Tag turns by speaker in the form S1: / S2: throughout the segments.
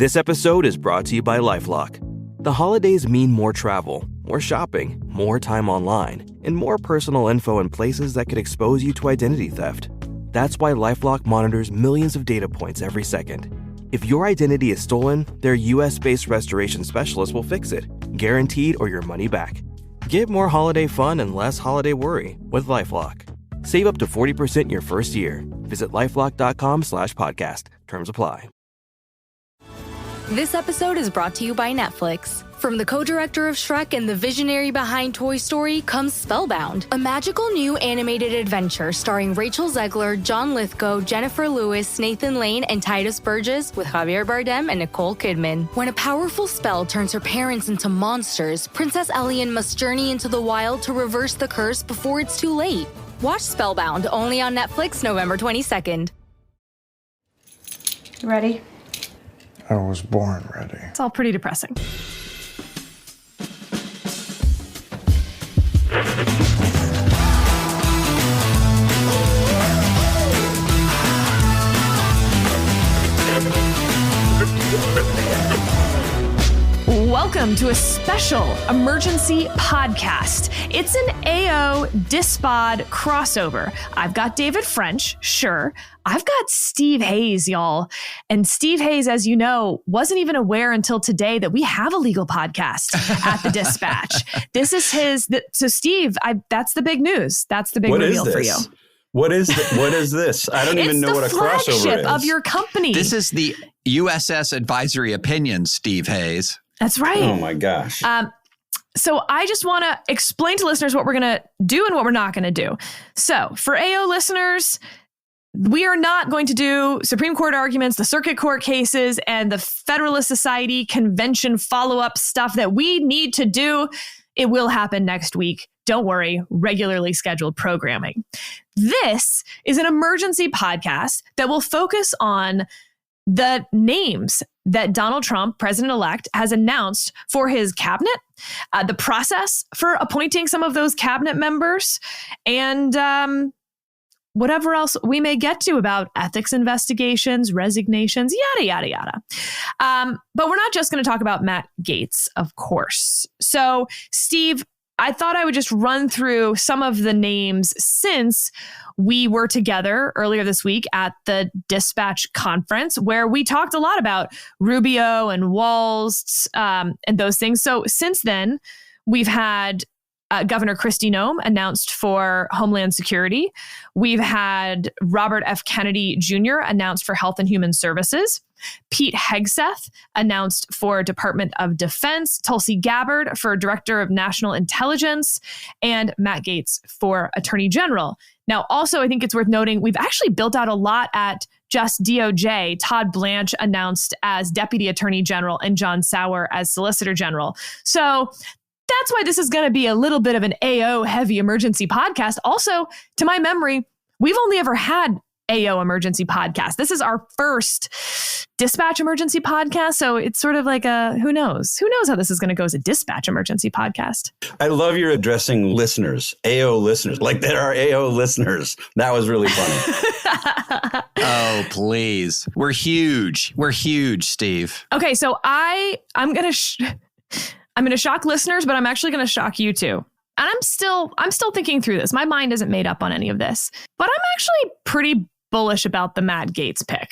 S1: This episode is brought to you by LifeLock. The holidays mean more travel, more shopping, more time online, and more personal info in places that could expose you to identity theft. That's why LifeLock monitors millions of data points every second. If your identity is stolen, their US-based restoration specialist will fix it, guaranteed or your money back. Get more holiday fun and less holiday worry with LifeLock. Save up to 40% your first year. Visit LifeLock.com/podcast. Terms apply.
S2: This episode is brought to you by Netflix. From the co-director of Shrek and the visionary behind Toy Story comes Spellbound, a magical new animated adventure starring Rachel Zegler, John Lithgow, Jennifer Lewis, Nathan Lane, and Titus Burgess with Javier Bardem and Nicole Kidman. When a powerful spell turns her parents into monsters, Princess Elian must journey into the wild to reverse the curse before it's too late. Watch Spellbound, only on Netflix November 22nd.
S3: You ready?
S4: I was born ready.
S3: It's all pretty depressing. Welcome to a special emergency podcast. It's an AO Dispod crossover. I've got David French, sure. I've got Steve Hayes, y'all. And Steve Hayes, as you know, wasn't even aware until today that we have a legal podcast at the Dispatch. This is his. So Steve, that's the big news. That's the big reveal for you.
S5: What is this? I don't even know what a crossover is.
S3: It's the flagship of your company.
S6: This is the USS Advisory Opinion, Steve Hayes.
S3: That's right.
S5: Oh, my gosh.
S3: So I just want to explain to listeners what we're going to do and what we're not going to do. So for AO listeners, we are not going to do Supreme Court arguments, the circuit court cases, and the Federalist Society convention follow-up stuff that we need to do. It will happen next week. Don't worry, regularly scheduled programming. This is an emergency podcast that will focus on the names that Donald Trump, president-elect, has announced for his cabinet, the process for appointing some of those cabinet members, and whatever else we may get to about ethics investigations, resignations, yada, yada, yada. But we're not just going to talk about Matt Gaetz, of course. So, Steve, I thought I would just run through some of the names since we were together earlier this week at the Dispatch conference, where we talked a lot about Rubio and Walz and those things. So since then, we've had Governor Kristi Noem announced for Homeland Security. We've had Robert F. Kennedy Jr. announced for Health and Human Services. Pete Hegseth announced for Department of Defense, Tulsi Gabbard for Director of National Intelligence, and Matt Gaetz for Attorney General. Now, also, I think it's worth noting, we've actually built out a lot at just DOJ. Todd Blanche announced as Deputy Attorney General and John Sauer as Solicitor General. So that's why this is going to be a little bit of an AO heavy emergency podcast. Also, to my memory, we've only ever had AO emergency podcast. This is our first Dispatch emergency podcast. So it's sort of like who knows how this is going to go as a Dispatch emergency podcast.
S5: I love your addressing listeners, AO listeners, like there are AO listeners. That was really funny.
S6: Oh, please. We're huge. We're huge, Steve.
S3: Okay. So I'm going to shock listeners, but I'm actually going to shock you too. And I'm still thinking through this. My mind isn't made up on any of this, but I'm actually pretty bullish about the Matt Gaetz pick.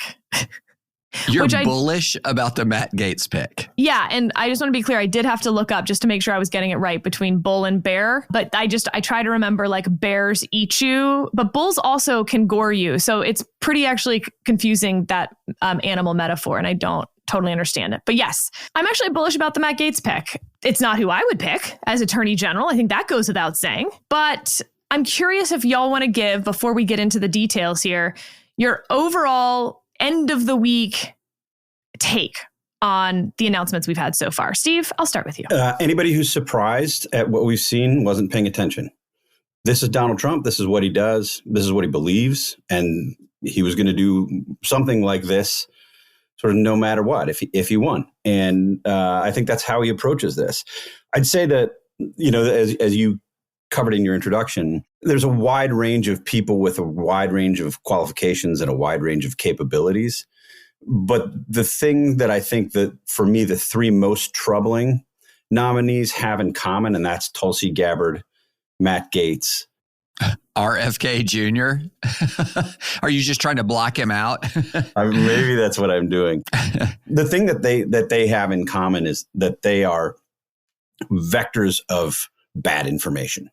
S6: You're bullish about the Matt Gaetz pick.
S3: Yeah. And I just want to be clear. I did have to look up just to make sure I was getting it right between bull and bear. But I try to remember like bears eat you, but bulls also can gore you. So it's pretty actually confusing, that animal metaphor. And I don't totally understand it. But yes, I'm actually bullish about the Matt Gaetz pick. It's not who I would pick as Attorney General. I think that goes without saying. But I'm curious if y'all want to give, before we get into the details here, your overall end of the week take on the announcements we've had so far. Steve, I'll start with you.
S5: Anybody who's surprised at what we've seen wasn't paying attention. This is Donald Trump. This is what he does. This is what he believes. And he was going to do something like this sort of no matter what, if he won. And I think that's how he approaches this. I'd say that, as you covered in your introduction, there's a wide range of people with a wide range of qualifications and a wide range of capabilities. But the thing that I think that for me, the three most troubling nominees have in common, and that's Tulsi Gabbard, Matt Gaetz.
S6: RFK Jr.? Are you just trying to block him out?
S5: Maybe that's what I'm doing. The thing that they have in common is that they are vectors of bad information,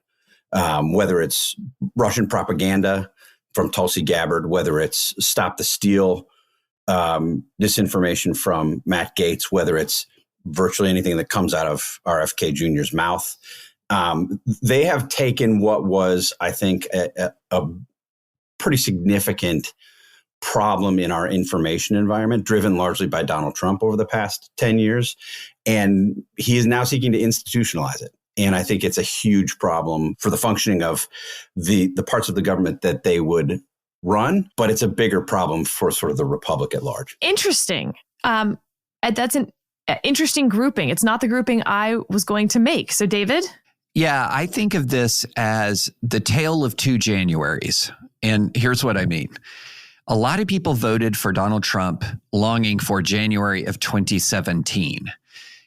S5: whether it's Russian propaganda from Tulsi Gabbard, whether it's Stop the Steal disinformation from Matt Gaetz, whether it's virtually anything that comes out of RFK Jr.'s mouth. They have taken what was, I think, a pretty significant problem in our information environment, driven largely by Donald Trump over the past 10 years, and he is now seeking to institutionalize it. And I think it's a huge problem for the functioning of the parts of the government that they would run, but it's a bigger problem for sort of the republic at large.
S3: Interesting. That's an interesting grouping. It's not the grouping I was going to make. So, David?
S6: Yeah, I think of this as the tale of two Januaries. And here's what I mean. A lot of people voted for Donald Trump longing for January of 2017.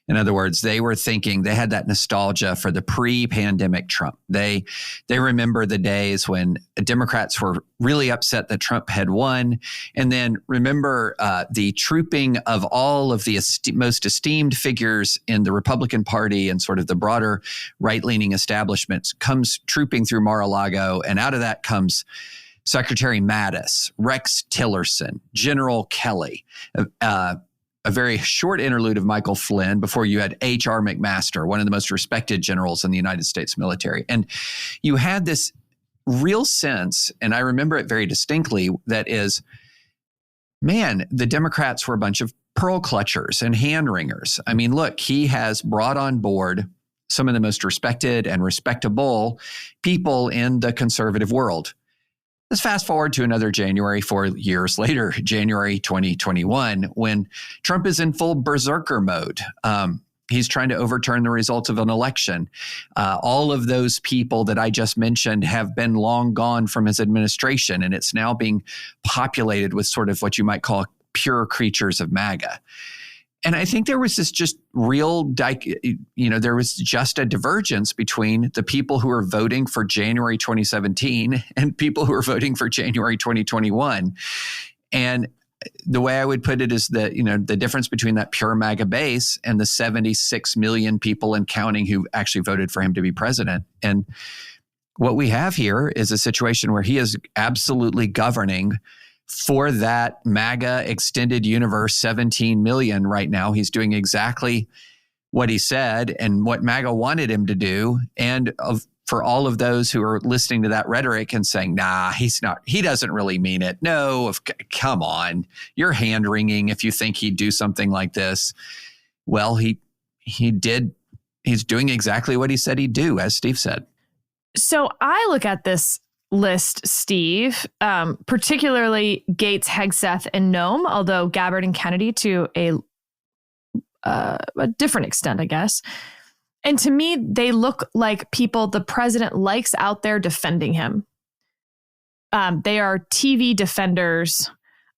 S6: In other words, they were thinking, they had that nostalgia for the pre-pandemic Trump. They remember the days when Democrats were really upset that Trump had won. And then remember the trooping of all of the most esteemed figures in the Republican Party and sort of the broader right-leaning establishments comes trooping through Mar-a-Lago. And out of that comes Secretary Mattis, Rex Tillerson, General Kelly, a very short interlude of Michael Flynn before you had H.R. McMaster, one of the most respected generals in the United States military. And you had this real sense, and I remember it very distinctly, that is, man, the Democrats were a bunch of pearl clutchers and hand wringers. I mean, look, he has brought on board some of the most respected and respectable people in the conservative world. Let's fast forward to another January, 4 years later, January 2021, when Trump is in full berserker mode. He's trying to overturn the results of an election. All of those people that I just mentioned have been long gone from his administration, and it's now being populated with sort of what you might call pure creatures of MAGA. And I think there was this just real, there was just a divergence between the people who are voting for January 2017 and people who are voting for January 2021. And the way I would put it is that, the difference between that pure MAGA base and the 76 million people and counting who actually voted for him to be president. And what we have here is a situation where he is absolutely governing for that MAGA extended universe, 17 million right now. He's doing exactly what he said and what MAGA wanted him to do. And for all of those who are listening to that rhetoric and saying, nah, he's not, he doesn't really mean it. No, come on, you're hand wringing if you think he'd do something like this. Well, he did. He's doing exactly what he said he'd do, as Steve said.
S3: So I look at this list, Steve, particularly Gaetz, Hegseth, and Noem, although Gabbard and Kennedy to a different extent, I guess. And to me, they look like people the president likes out there defending him. They are TV defenders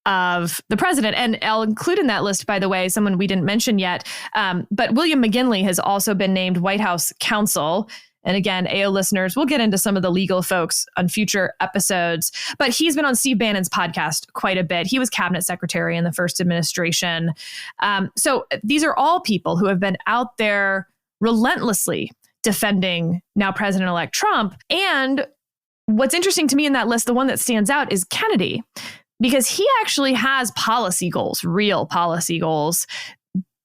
S3: of the president. And I'll include in that list, by the way, someone we didn't mention yet, but William McGinley has also been named White House counsel. And again, AO listeners, we'll get into some of the legal folks on future episodes, but he's been on Steve Bannon's podcast quite a bit. He was cabinet secretary in the first administration. So these are all people who have been out there relentlessly defending now President-elect Trump. And what's interesting to me in that list, the one that stands out is Kennedy, because he actually has policy goals, real policy goals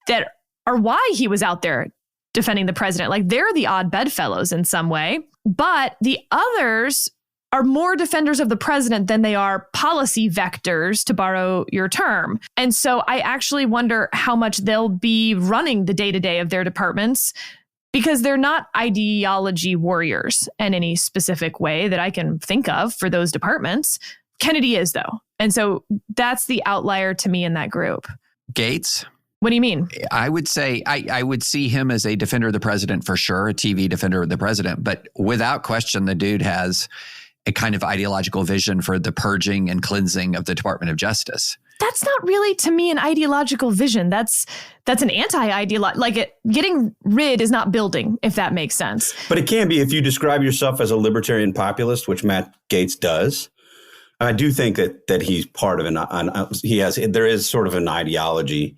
S3: that are why he was out there defending the president. Like, they're the odd bedfellows in some way, but the others are more defenders of the president than they are policy vectors, to borrow your term. And so I actually wonder how much they'll be running the day-to-day of their departments, because they're not ideology warriors in any specific way that I can think of for those departments. Kennedy is, though. And so that's the outlier to me in that group.
S6: Gaetz?
S3: What do you mean?
S6: I would say I would see him as a defender of the president for sure, a TV defender of the president. But without question, the dude has a kind of ideological vision for the purging and cleansing of the Department of Justice.
S3: that's not really, to me, an ideological vision. That's an anti-ideological, getting rid is not building, if that makes sense.
S5: But it can be if you describe yourself as a libertarian populist, which Matt Gaetz does. I do think that he's part of there is sort of an ideology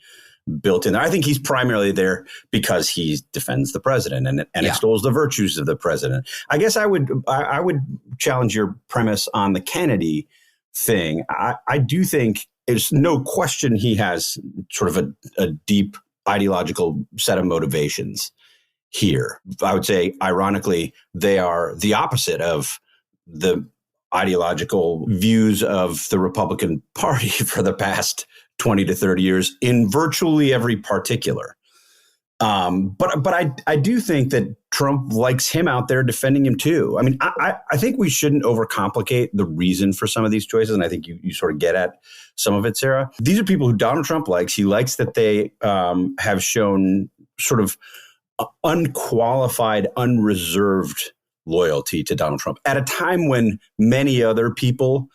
S5: built in there. I think he's primarily there because he defends the president and extols the virtues of the president. I guess I would challenge your premise on the Kennedy thing. I do think there's no question he has sort of a deep ideological set of motivations here. I would say, ironically, they are the opposite of the ideological views of the Republican Party for the past 20 to 30 years in virtually every particular. But I do think that Trump likes him out there defending him too. I mean, I think we shouldn't overcomplicate the reason for some of these choices. And I think you sort of get at some of it, Sarah. These are people who Donald Trump likes. He likes that they have shown sort of unqualified, unreserved loyalty to Donald Trump at a time when many other people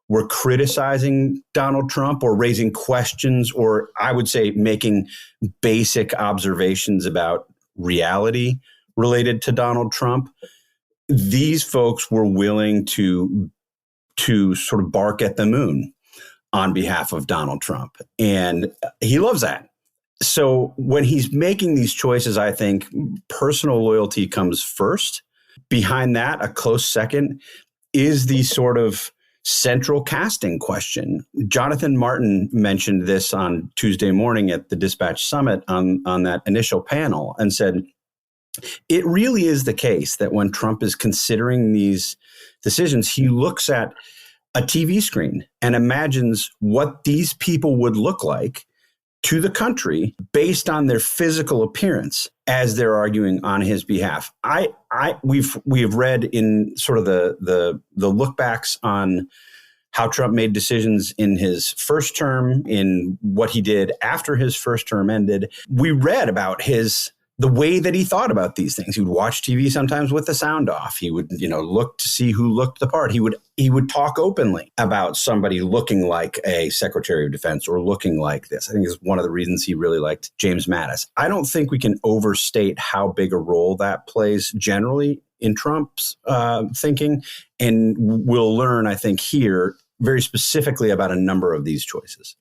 S5: were criticizing Donald Trump or raising questions, or I would say making basic observations about reality related to Donald Trump. These folks were willing to sort of bark at the moon on behalf of Donald Trump. And he loves that. So when he's making these choices, I think personal loyalty comes first. Behind that, a close second is the sort of central casting question. Jonathan Martin mentioned this on Tuesday morning at the Dispatch Summit on that initial panel and said, it really is the case that when Trump is considering these decisions, he looks at a TV screen and imagines what these people would look like to the country based on their physical appearance as they're arguing on his behalf. We've read in sort of the look backs on how Trump made decisions in his first term, in what he did after his first term ended. We read about the way that he thought about these things. He would watch TV sometimes with the sound off. He would, look to see who looked the part. He would talk openly about somebody looking like a Secretary of Defense or looking like this. I think is one of the reasons he really liked James Mattis. I don't think we can overstate how big a role that plays generally in Trump's thinking. And we'll learn, I think, here very specifically about a number of these choices.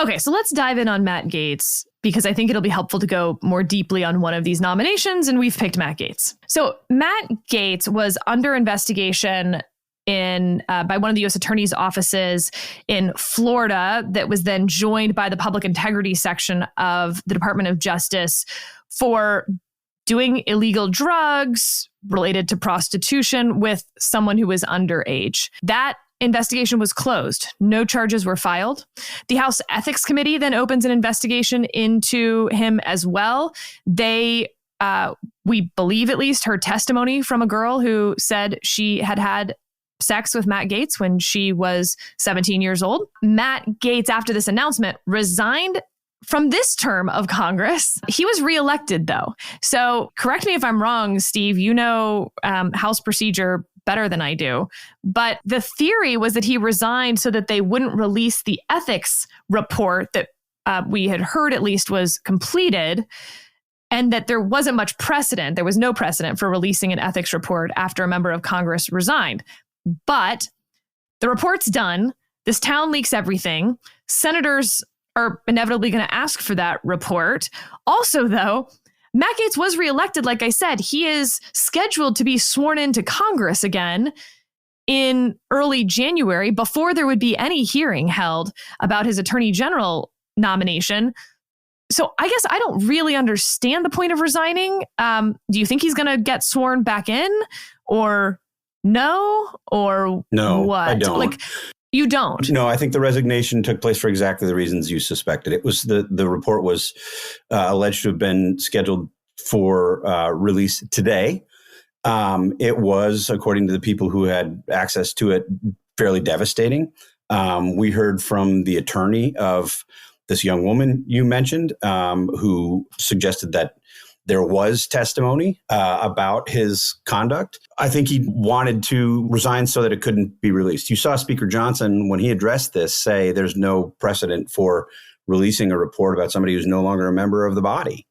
S3: Okay, so let's dive in on Matt Gaetz, because I think it'll be helpful to go more deeply on one of these nominations, and we've picked Matt Gaetz. So Matt Gaetz was under investigation by one of the U.S. Attorney's offices in Florida that was then joined by the Public Integrity section of the Department of Justice for doing illegal drugs related to prostitution with someone who was underage. That investigation was closed. No charges were filed. The House Ethics Committee then opens an investigation into him as well. We believe at least, heard testimony from a girl who said she had sex with Matt Gaetz when she was 17 years old. Matt Gaetz, after this announcement, resigned from this term of Congress. He was reelected, though. So correct me if I'm wrong, Steve, House procedure better than I do. But the theory was that he resigned so that they wouldn't release the ethics report that we had heard at least was completed, and that there wasn't much precedent. There was no precedent for releasing an ethics report after a member of Congress resigned. But the report's done. This town leaks everything. Senators are inevitably going to ask for that report. Also, though, Matt Gaetz was reelected. Like I said, he is scheduled to be sworn into Congress again in early January before there would be any hearing held about his attorney general nomination. So I guess I don't really understand the point of resigning. Do you think he's going to get sworn back in, or no, or
S5: no,
S3: what?
S5: I don't.
S3: You don't?
S5: No, I think the resignation took place for exactly the reasons you suspected. It was the report was alleged to have been scheduled for release today. It was, according to the people who had access to it, fairly devastating. We heard from the attorney of this young woman you mentioned, who suggested that there was testimony about his conduct. I think he wanted to resign so that it couldn't be released. You saw Speaker Johnson, when he addressed this, say there's no precedent for releasing a report about somebody who's no longer a member of the body.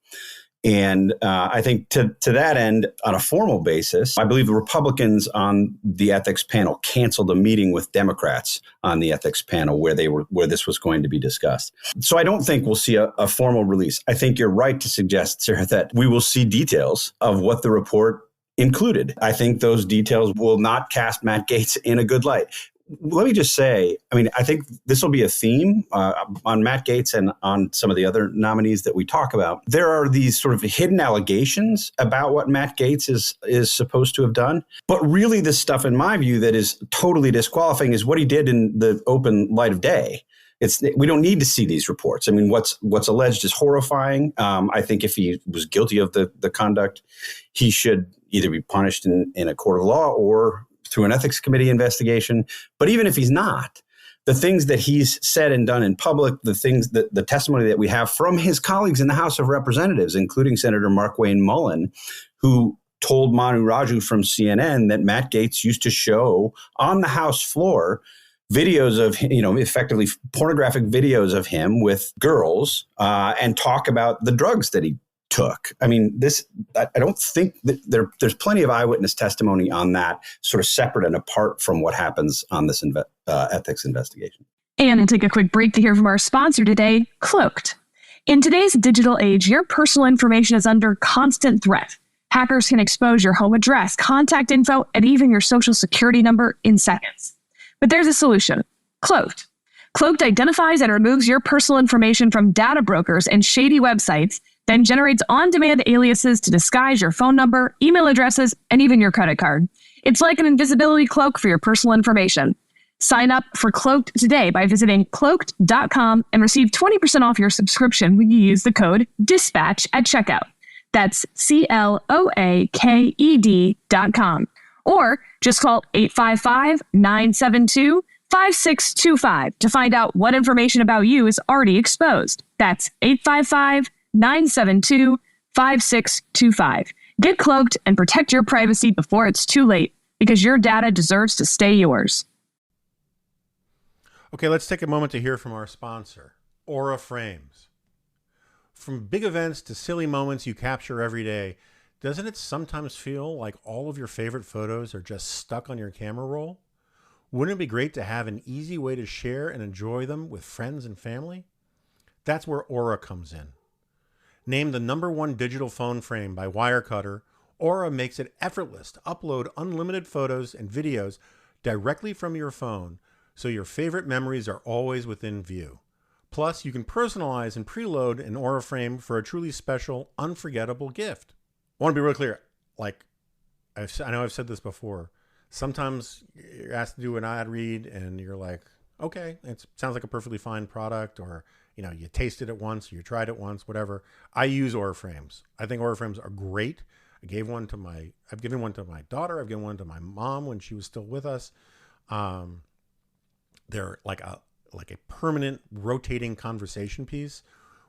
S5: And I think to that end, on a formal basis, I believe the Republicans on the ethics panel canceled a meeting with Democrats on the ethics panel where this was going to be discussed. So I don't think we'll see a formal release. I think you're right to suggest, Sarah, that we will see details of what the report included. I think those details will not cast Matt Gaetz in a good light. Let me just say, I think this will be a theme on Matt Gaetz and on some of the other nominees that we talk about. There are these sort of hidden allegations about what Matt Gaetz is supposed to have done. But really the stuff, in my view, that is totally disqualifying is what he did in the open light of day. We don't need to see these reports. What's alleged is horrifying. I think if he was guilty of the conduct, he should either be punished in a court of law or through an ethics committee investigation. But even if he's not, the things that he's said and done in public, the testimony that we have from his colleagues in the House of Representatives, including Senator Markwayne Mullin, who told Manu Raju from CNN that Matt Gaetz used to show on the House floor videos of, effectively pornographic videos of him with girls and talk about the drugs that he took. I don't think that there's plenty of eyewitness testimony on that, sort of separate and apart from what happens on this ethics investigation.
S3: And to take a quick break to hear from our sponsor today, Cloaked. In today's digital age, your personal information is under constant threat. Hackers can expose your home address, contact info, and even your social security number in seconds. But there's a solution. Cloaked. Cloaked identifies and removes your personal information from data brokers and shady websites, then generates on-demand aliases to disguise your phone number, email addresses, and even your credit card. It's like an invisibility cloak for your personal information. Sign up for Cloaked today by visiting cloaked.com and receive 20% off your subscription when you use the code DISPATCH at checkout. That's CLOAKED.com. Or just call 855-972-5625 to find out what information about you is already exposed. That's 855-972-5625. Get Cloaked and protect your privacy before it's too late, because your data deserves to stay yours.
S7: Okay, let's take a moment to hear from our sponsor, Aura Frames. From big events to silly moments you capture every day, doesn't it sometimes feel like all of your favorite photos are just stuck on your camera roll? Wouldn't it be great to have an easy way to share and enjoy them with friends and family? That's where Aura comes in. Named the #1 digital phone frame by Wirecutter, Aura makes it effortless to upload unlimited photos and videos directly from your phone, so your favorite memories are always within view. Plus, you can personalize and preload an Aura frame for a truly special, unforgettable gift. I want to be real clear. I know I've said this before. Sometimes you're asked to do an ad read and you're like, okay, it sounds like a perfectly fine product, or you tasted it once, you tried it once, whatever. I use Aura frames. I think Aura frames are great. I've given one to my daughter. I've given one to my mom when she was still with us. They're like a permanent rotating conversation piece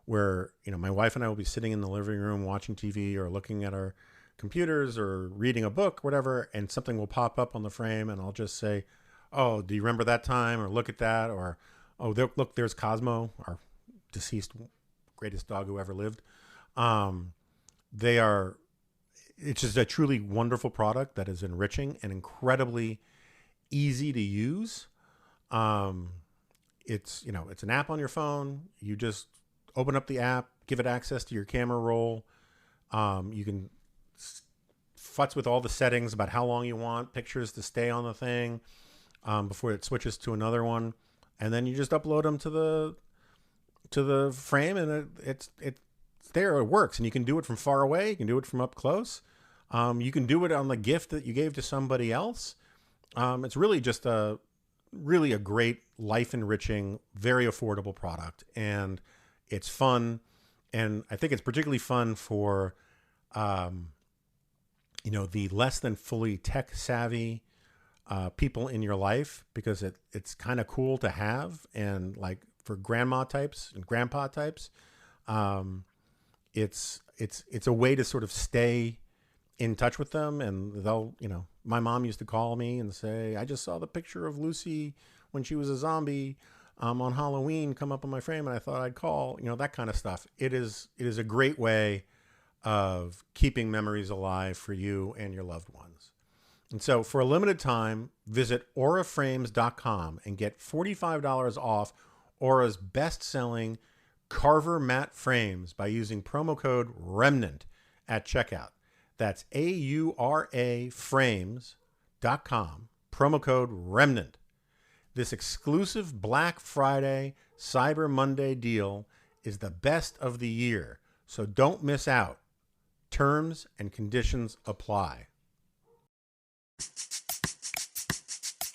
S7: where, my wife and I will be sitting in the living room watching TV or looking at our computers or reading a book, whatever, and something will pop up on the frame and I'll just say, oh, do you remember that time? Or look at that. Or, oh, look, there's Cosmo, our deceased greatest dog who ever lived. It's just a truly wonderful product that is enriching and incredibly easy to use. It's an app on your phone. You just open up the app, give it access to your camera roll. You can futz with all the settings about how long you want pictures to stay on the thing before it switches to another one, and then you just upload them to the frame, and it's there. It works, and you can do it from far away. You can do it from up close. You can do it on the gift that you gave to somebody else. It's really just a great, life enriching, very affordable product, and it's fun. And I think it's particularly fun for, the less than fully tech savvy people in your life, because it's kind of cool to have. And like for grandma types and grandpa types, it's it's a way to sort of stay in touch with them. And they'll, my mom used to call me and say, I just saw the picture of Lucy when she was a zombie on Halloween come up on my frame, and I thought I'd call, that kind of stuff. It is a great way of keeping memories alive for you and your loved ones. And so for a limited time, visit auraframes.com and get $45 off Aura's best-selling Carver matte frames by using promo code REMNANT at checkout. That's AURA frames.com, promo code REMNANT. This exclusive Black Friday, Cyber Monday deal is the best of the year, so don't miss out. Terms and conditions apply.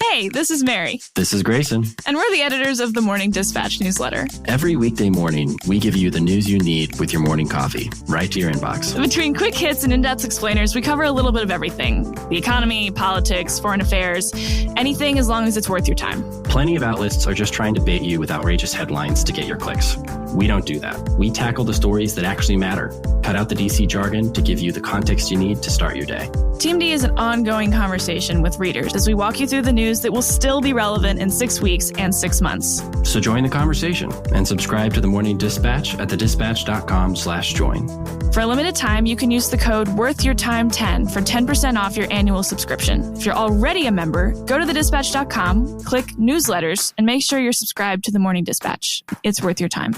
S3: Hey, this is Mary.
S8: This is Grayson.
S3: And we're the editors of the Morning Dispatch newsletter.
S8: Every weekday morning, we give you the news you need with your morning coffee, right to your inbox.
S3: Between quick hits and in-depth explainers, we cover a little bit of everything. The economy, politics, foreign affairs, anything as long as it's worth your time.
S8: Plenty of outlets are just trying to bait you with outrageous headlines to get your clicks. We don't do that. We tackle the stories that actually matter. Cut out the DC jargon to give you the context you need to start your day.
S3: Team D is an ongoing conversation with readers as we walk you through the news that will still be relevant in 6 weeks and 6 months.
S8: So join the conversation and subscribe to the Morning Dispatch at thedispatch.com/join.
S3: For a limited time, you can use the code WORTHYOURTIME10 for 10% off your annual subscription. If you're already a member, go to thedispatch.com, click newsletters, and make sure you're subscribed to the Morning Dispatch. It's worth your time.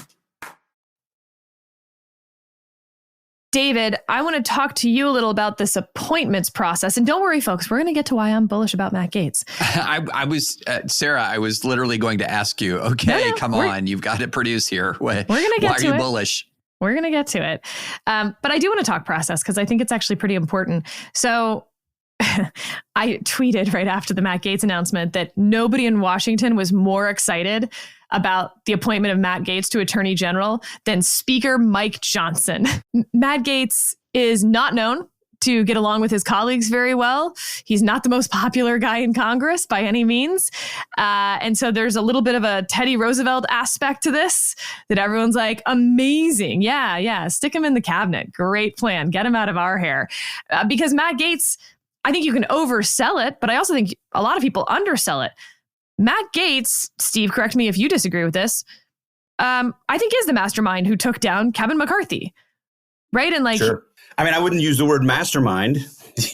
S3: David, I want to talk to you a little about this appointments process. And don't worry, folks, we're going to get to why I'm bullish about Matt Gaetz.
S6: I was, Sarah, I was literally going to ask you, okay, come on, you've got to produce here. Why are you bullish?
S3: We're going to get to it. But I do want to talk process because I think it's actually pretty important. So I tweeted right after the Matt Gaetz announcement that nobody in Washington was more excited about the appointment of Matt Gaetz to Attorney General than Speaker Mike Johnson. Matt Gaetz is not known to get along with his colleagues very well. He's not the most popular guy in Congress by any means. And so there's a little bit of a Teddy Roosevelt aspect to this that everyone's like, amazing. Yeah. Stick him in the cabinet. Great plan. Get him out of our hair. Because Matt Gaetz, I think you can oversell it, but I also think a lot of people undersell it. Matt Gaetz, Steve, correct me if you disagree with this, I think is the mastermind who took down Kevin McCarthy, right? And
S5: sure. I mean, I wouldn't use the word mastermind.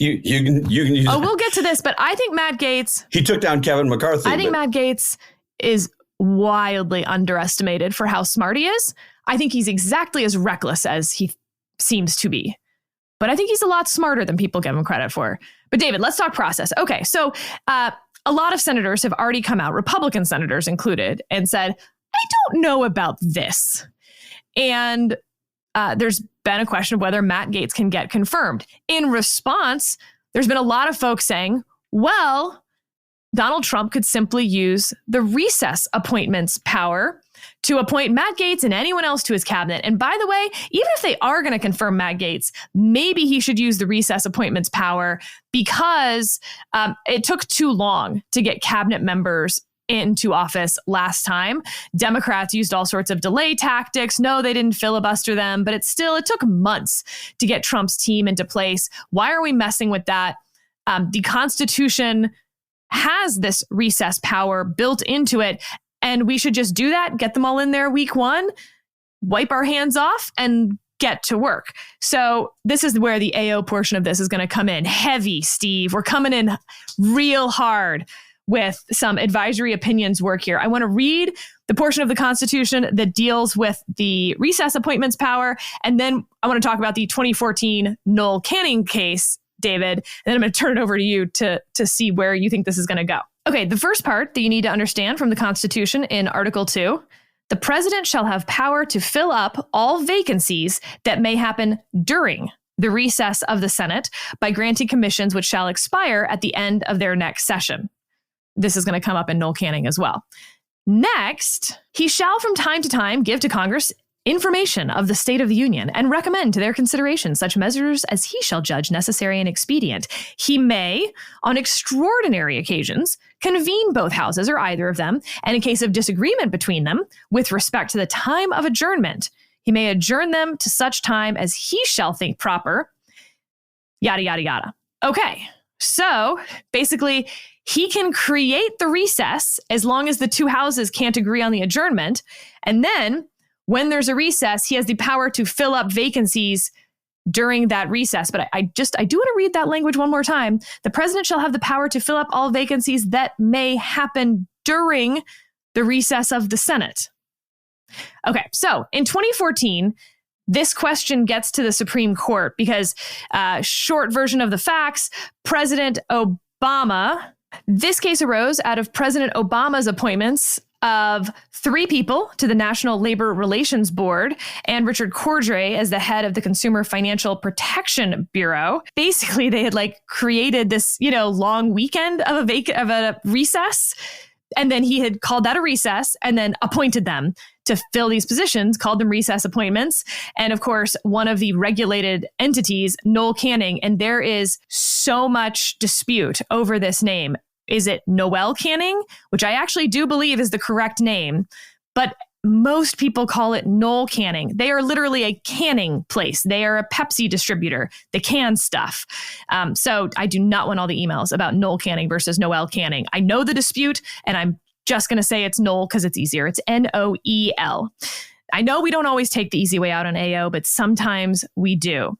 S5: You can use.
S3: Oh, we'll get to this, but I think Matt Gaetz.
S5: He took down Kevin McCarthy.
S3: I think Matt Gaetz is wildly underestimated for how smart he is. I think he's exactly as reckless as he seems to be, but I think he's a lot smarter than people give him credit for. But David, let's talk process. Okay, so a lot of senators have already come out, Republican senators included, and said, I don't know about this. And there's been a question of whether Matt Gaetz can get confirmed. In response, there's been a lot of folks saying, well, Donald Trump could simply use the recess appointments power to appoint Matt Gaetz and anyone else to his cabinet. And by the way, even if they are going to confirm Matt Gaetz, maybe he should use the recess appointments power because it took too long to get cabinet members into office last time. Democrats used all sorts of delay tactics. No, they didn't filibuster them, but it took months to get Trump's team into place. Why are we messing with that? The Constitution has this recess power built into it. And we should just do that, get them all in there week one, wipe our hands off, and get to work. So this is where the AO portion of this is going to come in heavy, Steve. We're coming in real hard with some advisory opinions work here. I want to read the portion of the Constitution that deals with the recess appointments power. And then I want to talk about the 2014 Noel Canning case, David. And then I'm going to turn it over to you to see where you think this is going to go. Okay, the first part that you need to understand from the Constitution in Article 2, the president shall have power to fill up all vacancies that may happen during the recess of the Senate by granting commissions which shall expire at the end of their next session. This is going to come up in Noel Canning as well. Next, he shall from time to time give to Congress information of the State of the Union and recommend to their consideration such measures as he shall judge necessary and expedient. He may, on extraordinary occasions, convene both houses or either of them, and in case of disagreement between them with respect to the time of adjournment, He may adjourn them to such time as he shall think proper. Yada, yada, yada. Okay, so basically, he can create the recess as long as the two houses can't agree on the adjournment. And then when there's a recess, he has the power to fill up vacancies during that recess. But I do want to read that language one more time. The president shall have the power to fill up all vacancies that may happen during the recess of the Senate. Okay, so in 2014, this question gets to the Supreme Court because, short version of the facts, President Obama, this case arose out of President Obama's appointments of 3 people to the National Labor Relations Board and Richard Cordray as the head of the Consumer Financial Protection Bureau. Basically, they had created this, long weekend of a recess. And then he had called that a recess and then appointed them to fill these positions, called them recess appointments. And of course, one of the regulated entities, Noel Canning, and there is so much dispute over this name. Is it Noel Canning, which I actually do believe is the correct name, but most people call it Noel Canning. They are literally a canning place. They are a Pepsi distributor. They can stuff. So I do not want all the emails about Noel Canning versus Noel Canning. I know the dispute, and I'm just going to say it's Noel because it's easier. It's Noel. I know we don't always take the easy way out on AO, but sometimes we do.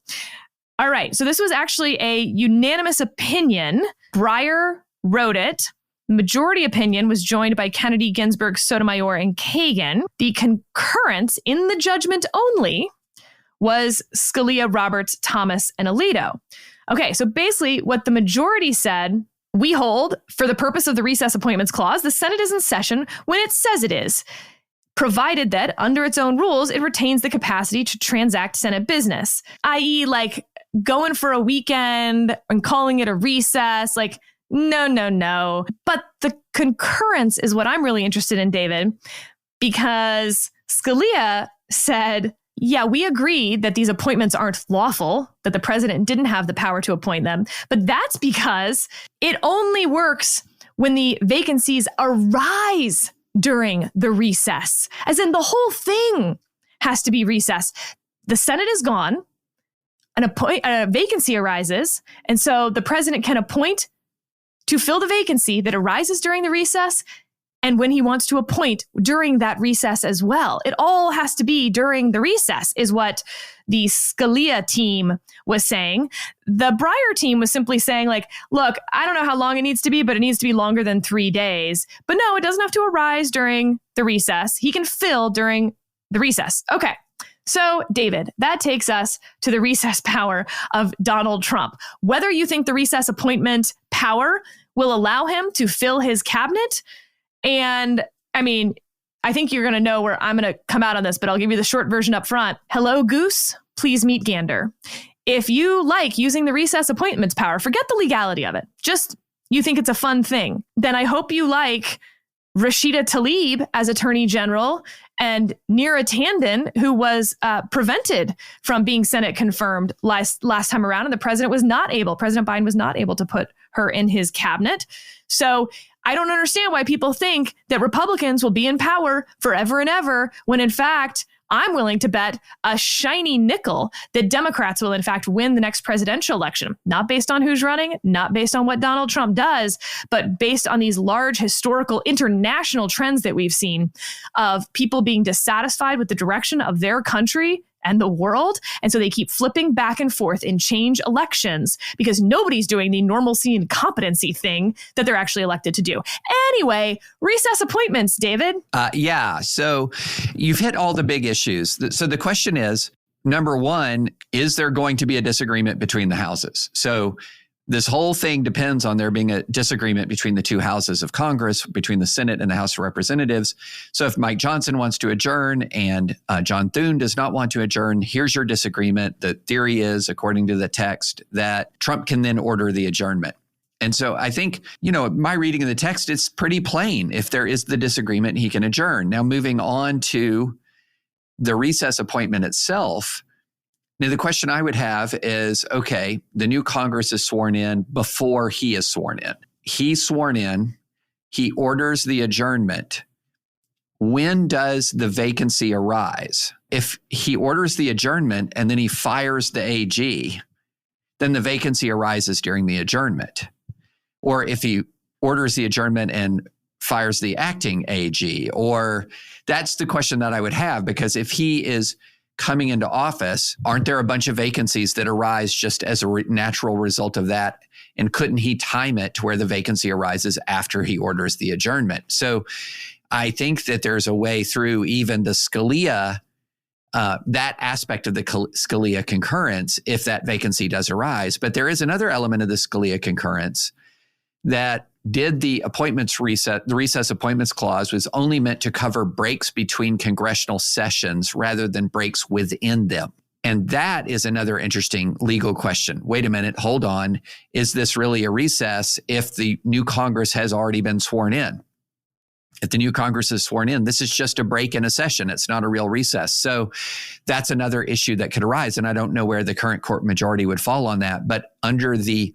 S3: All right. So this was actually a unanimous opinion. Breyer wrote it. The majority opinion was joined by Kennedy, Ginsburg, Sotomayor, and Kagan. The concurrence in the judgment only was Scalia, Roberts, Thomas, and Alito. Okay, so basically what the majority said, we hold, for the purpose of the recess appointments clause, the Senate is in session when it says it is, provided that under its own rules, it retains the capacity to transact Senate business, i.e. going for a weekend and calling it a recess, No. But the concurrence is what I'm really interested in, David, because Scalia said, yeah, we agree that these appointments aren't lawful, that the president didn't have the power to appoint them. But that's because it only works when the vacancies arise during the recess, as in the whole thing has to be recess. The Senate is gone, a vacancy arises, and so the president can appoint to fill the vacancy that arises during the recess and when he wants to appoint during that recess as well. It all has to be during the recess, is what the Scalia team was saying. The Breyer team was simply saying, look, I don't know how long it needs to be, but it needs to be longer than 3 days. But no, it doesn't have to arise during the recess. He can fill during the recess. Okay. So, David, that takes us to the recess power of Donald Trump. Whether you think the recess appointment power will allow him to fill his cabinet, and I think you're going to know where I'm going to come out on this, but I'll give you the short version up front. Hello, Goose. Please meet Gander. If you like using the recess appointments power, forget the legality of it. Just you think it's a fun thing. Then I hope you like Rashida Tlaib as Attorney General and Neera Tanden, who was prevented from being Senate confirmed last time around. And President Biden was not able to put her in his cabinet. So I don't understand why people think that Republicans will be in power forever and ever, when in fact, I'm willing to bet a shiny nickel that Democrats will in fact win the next presidential election, not based on who's running, not based on what Donald Trump does, but based on these large historical international trends that we've seen of people being dissatisfied with the direction of their country and the world. And so they keep flipping back and forth in change elections because nobody's doing the normalcy and competency thing that they're actually elected to do. Anyway, recess appointments, David.
S6: Yeah. So you've hit all the big issues. So the question is, number one, is there going to be a disagreement between the houses? So this whole thing depends on there being a disagreement between the two houses of Congress, between the Senate and the House of Representatives. So if Mike Johnson wants to adjourn and John Thune does not want to adjourn, here's your disagreement. The theory is, according to the text, that Trump can then order the adjournment. And so I think, my reading of the text, it's pretty plain. If there is the disagreement, he can adjourn. Now, moving on to the recess appointment itself. Now, the question I would have is, okay, the new Congress is sworn in before he is sworn in. He's sworn in. He orders the adjournment. when does the vacancy arise? If he orders the adjournment and then he fires the AG, then the vacancy arises during the adjournment. Or if he orders the adjournment and fires the acting AG, or that's the question that I would have, because if he is coming into office, aren't there a bunch of vacancies that arise just as a natural result of that? And couldn't he time it to where the vacancy arises after he orders the adjournment? So I think that there's a way through even the Scalia, that aspect of the Scalia concurrence, if that vacancy does arise. But there is another element of the Scalia concurrence that did the appointments reset, the recess appointments clause was only meant to cover breaks between congressional sessions rather than breaks within them. And that is another interesting legal question. Wait a minute, hold on. Is this really a recess if the new Congress has already been sworn in? If the new Congress is sworn in, this is just a break in a session. It's not a real recess. So that's another issue that could arise. And I don't know where the current court majority would fall on that. But under the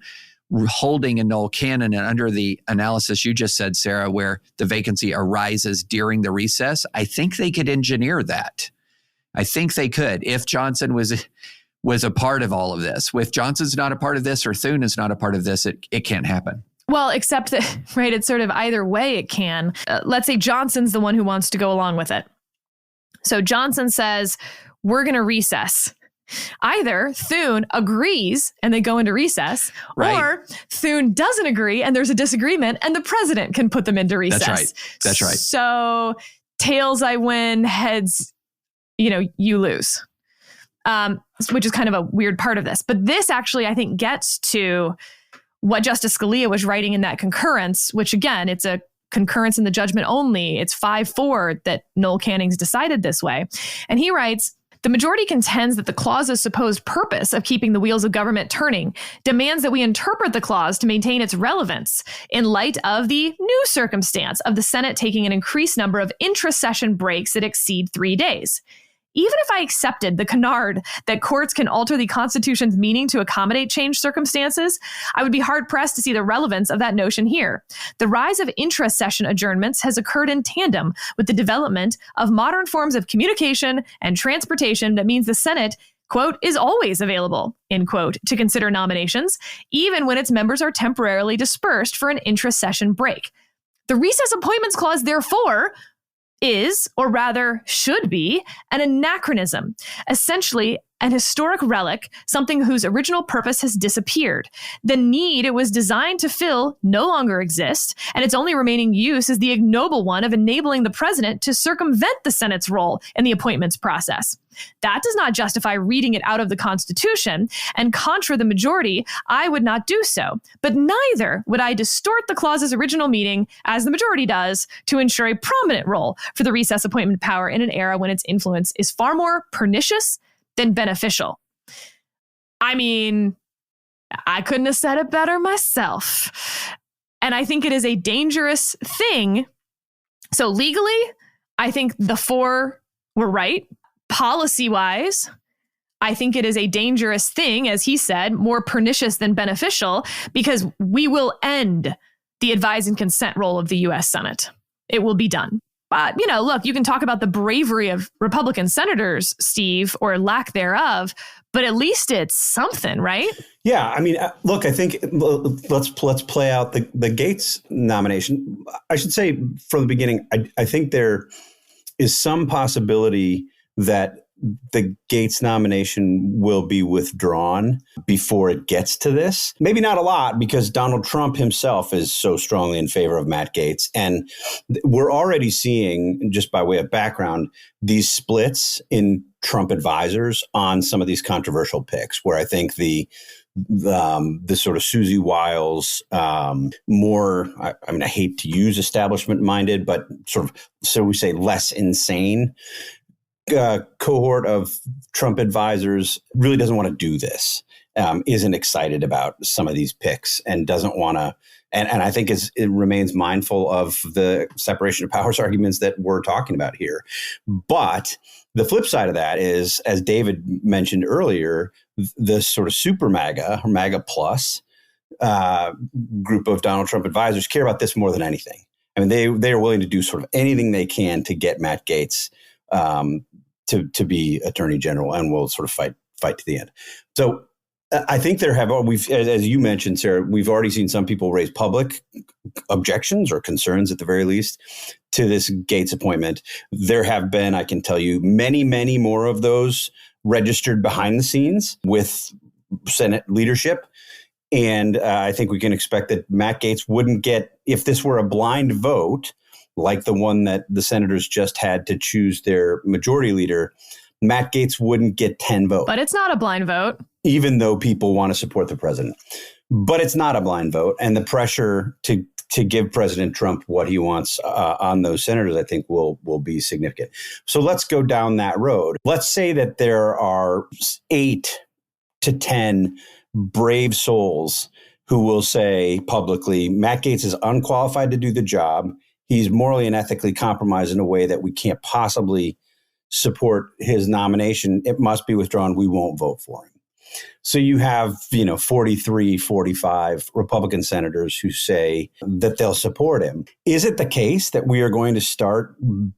S6: holding in Noel Cannon and under the analysis you just said, Sarah, where the vacancy arises during the recess, I think they could engineer that. I think they could. If Johnson was a part of all of this. If Johnson's not a part of this or Thune is not a part of this, it can't happen.
S3: Well, except that, right, it's sort of either way it can. Let's say Johnson's the one who wants to go along with it. So Johnson says, we're going to recess. Either Thune agrees and they go into recess, right, or Thune doesn't agree and there's a disagreement and the president can put them into recess.
S6: That's right. That's right.
S3: So tails I win, heads, you lose, which is kind of a weird part of this. But this actually, I think, gets to what Justice Scalia was writing in that concurrence, which again, it's a concurrence in the judgment only. It's 5-4 that Noel Canning's decided this way. And he writes, the majority contends that the clause's supposed purpose of keeping the wheels of government turning demands that we interpret the clause to maintain its relevance in light of the new circumstance of the Senate taking an increased number of intra-session breaks that exceed 3 days. Even if I accepted the canard that courts can alter the Constitution's meaning to accommodate changed circumstances, I would be hard-pressed to see the relevance of that notion here. The rise of intra-session adjournments has occurred in tandem with the development of modern forms of communication and transportation that means the Senate, quote, is always available, end quote, to consider nominations, even when its members are temporarily dispersed for an intra-session break. The recess appointments clause, therefore, is, or rather should be, an anachronism, essentially an historic relic, something whose original purpose has disappeared. The need it was designed to fill no longer exists, and its only remaining use is the ignoble one of enabling the president to circumvent the Senate's role in the appointments process. That does not justify reading it out of the Constitution, and contra the majority, I would not do so. But neither would I distort the clause's original meaning, as the majority does, to ensure a prominent role for the recess appointment power in an era when its influence is far more pernicious than beneficial. I mean, I couldn't have said it better myself. And I think it is a dangerous thing. So legally, I think the 4 were right. Policy-wise, I think it is a dangerous thing, as he said, more pernicious than beneficial, because we will end the advise and consent role of the U.S. Senate. It will be done. But, look, you can talk about the bravery of Republican senators, Steve, or lack thereof, but at least it's something, right?
S5: Yeah. I mean, look, I think let's play out the Gaetz nomination. I should say from the beginning, I think there is some possibility that the Gaetz nomination will be withdrawn before it gets to this. Maybe not a lot, because Donald Trump himself is so strongly in favor of Matt Gaetz. And we're already seeing, just by way of background, these splits in Trump advisors on some of these controversial picks, where I think the sort of Susie Wiles, more, I hate to use establishment minded, but sort of, so we say, less insane cohort of Trump advisors really doesn't want to do this, isn't excited about some of these picks, and doesn't want to, and I think it remains mindful of the separation of powers arguments that we're talking about here. But the flip side of that is, as David mentioned earlier, the sort of super MAGA or MAGA plus group of Donald Trump advisors care about this more than anything. I mean, they are willing to do sort of anything they can to get Matt Gaetz to be Attorney General, and will sort of fight to the end. So I think as you mentioned, Sarah, we've already seen some people raise public objections or concerns at the very least to this Gaetz appointment. There have been, I can tell you, many, many more of those registered behind the scenes with Senate leadership. And I think we can expect that Matt Gaetz wouldn't get, if this were a blind vote, like the one that the senators just had to choose their majority leader, Matt Gaetz wouldn't get 10 votes.
S3: But it's not a blind vote.
S5: Even though people want to support the president. But it's not a blind vote. And the pressure to give President Trump what he wants on those senators, I think, will be significant. So let's go down that road. Let's say that there are 8 to 10 brave souls who will say publicly, Matt Gaetz is unqualified to do the job. He's morally and ethically compromised in a way that we can't possibly support his nomination. It must be withdrawn. We won't vote for him. So you have, 43, 45 Republican senators who say that they'll support him. Is it the case that we are going to start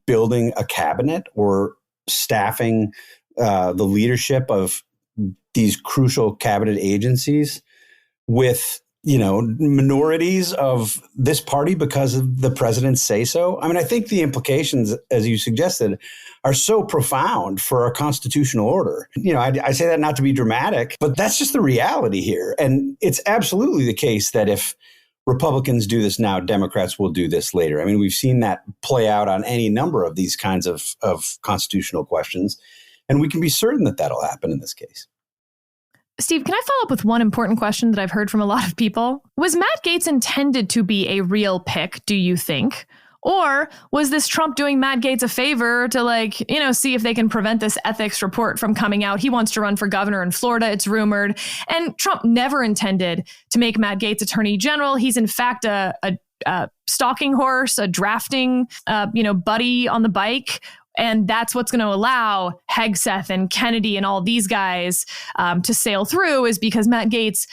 S5: building a cabinet or staffing the leadership of these crucial cabinet agencies with, minorities of this party because of the president's say so? I mean, I think the implications, as you suggested, are so profound for our constitutional order. I say that not to be dramatic, but that's just the reality here. And it's absolutely the case that if Republicans do this now, Democrats will do this later. I mean, we've seen that play out on any number of these kinds of constitutional questions, and we can be certain that that'll happen in this case.
S3: Steve, can I follow up with one important question that I've heard from a lot of people? Was Matt Gaetz intended to be a real pick, do you think? Or was this Trump doing Matt Gaetz a favor to see if they can prevent this ethics report from coming out? He wants to run for governor in Florida, it's rumored. And Trump never intended to make Matt Gaetz attorney general. He's in fact a stalking horse, a drafting, buddy on the bike. And that's what's going to allow Hegseth and Kennedy and all these guys to sail through, is because Matt Gaetz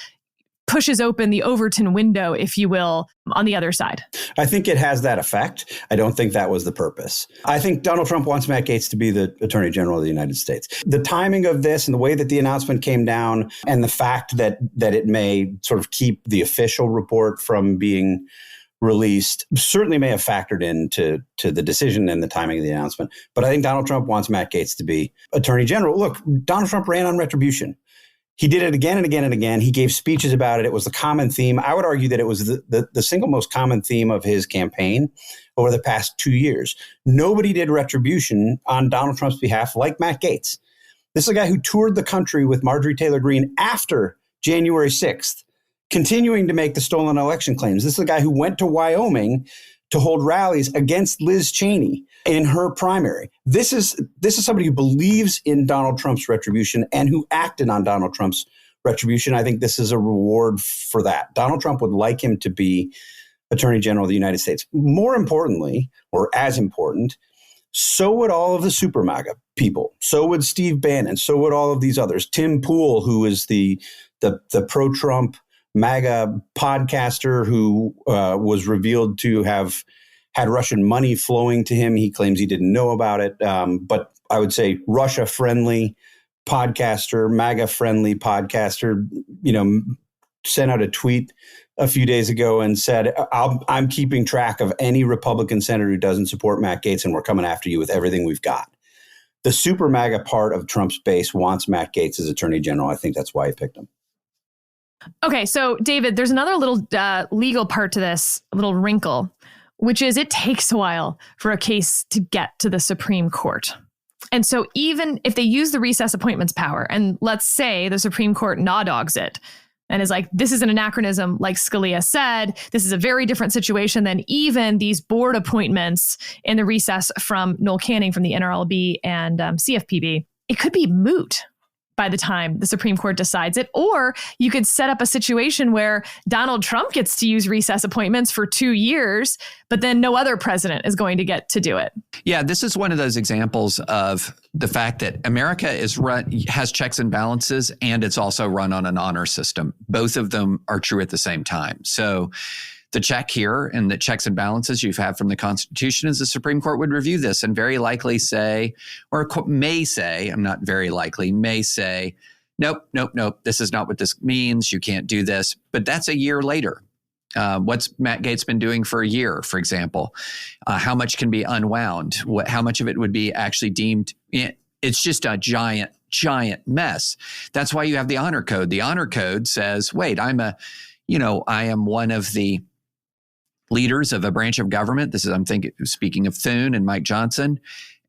S3: pushes open the Overton window, if you will, on the other side.
S5: I think it has that effect. I don't think that was the purpose. I think Donald Trump wants Matt Gaetz to be the Attorney General of the United States. The timing of this and the way that the announcement came down, and the fact that it may sort of keep the official report from being released, certainly may have factored into the decision and the timing of the announcement. But I think Donald Trump wants Matt Gaetz to be Attorney General. Look, Donald Trump ran on retribution. He did it again and again and again. He gave speeches about it. It was the common theme. I would argue that it was the single most common theme of his campaign over the past 2 years. Nobody did retribution on Donald Trump's behalf like Matt Gaetz. This is a guy who toured the country with Marjorie Taylor Greene after January 6th, continuing to make the stolen election claims. This is a guy who went to Wyoming to hold rallies against Liz Cheney in her primary. This is somebody who believes in Donald Trump's retribution and who acted on Donald Trump's retribution. I think this is a reward for that. Donald Trump would like him to be Attorney General of the United States. More importantly, or as important, so would all of the super MAGA people. So would Steve Bannon. So would all of these others. Tim Pool, who is the pro-Trump MAGA podcaster who was revealed to have had Russian money flowing to him. He claims he didn't know about it. But I would say Russia-friendly podcaster, MAGA-friendly podcaster, sent out a tweet a few days ago and said, I'm keeping track of any Republican senator who doesn't support Matt Gaetz, and we're coming after you with everything we've got. The super MAGA part of Trump's base wants Matt Gaetz as Attorney General. I think that's why he picked him.
S3: Okay, so David, there's another little legal part to this, a little wrinkle, which is it takes a while for a case to get to the Supreme Court. And so even if they use the recess appointments power, and let's say the Supreme Court dogs it and is like, this is an anachronism, like Scalia said, this is a very different situation than even these board appointments in the recess from Noel Canning from the NRLB and CFPB, it could be moot by the time the Supreme Court decides it. Or you could set up a situation where Donald Trump gets to use recess appointments for 2 years, but then no other president is going to get to do it.
S6: Yeah, this is one of those examples of the fact that America has checks and balances, and it's also run on an honor system. Both of them are true at the same time. So the check here and the checks and balances you've had from the Constitution is the Supreme Court would review this and very likely say, or may say, I'm not very likely, may say, nope, this is not what this means. You can't do this. But that's a year later. What's Matt Gaetz been doing for a year, for example? How much can be unwound? How much of it would be actually deemed? It's just a giant mess. That's why you have the honor code. The honor code says, wait, I am one of the leaders of a branch of government. I'm speaking of Thune and Mike Johnson.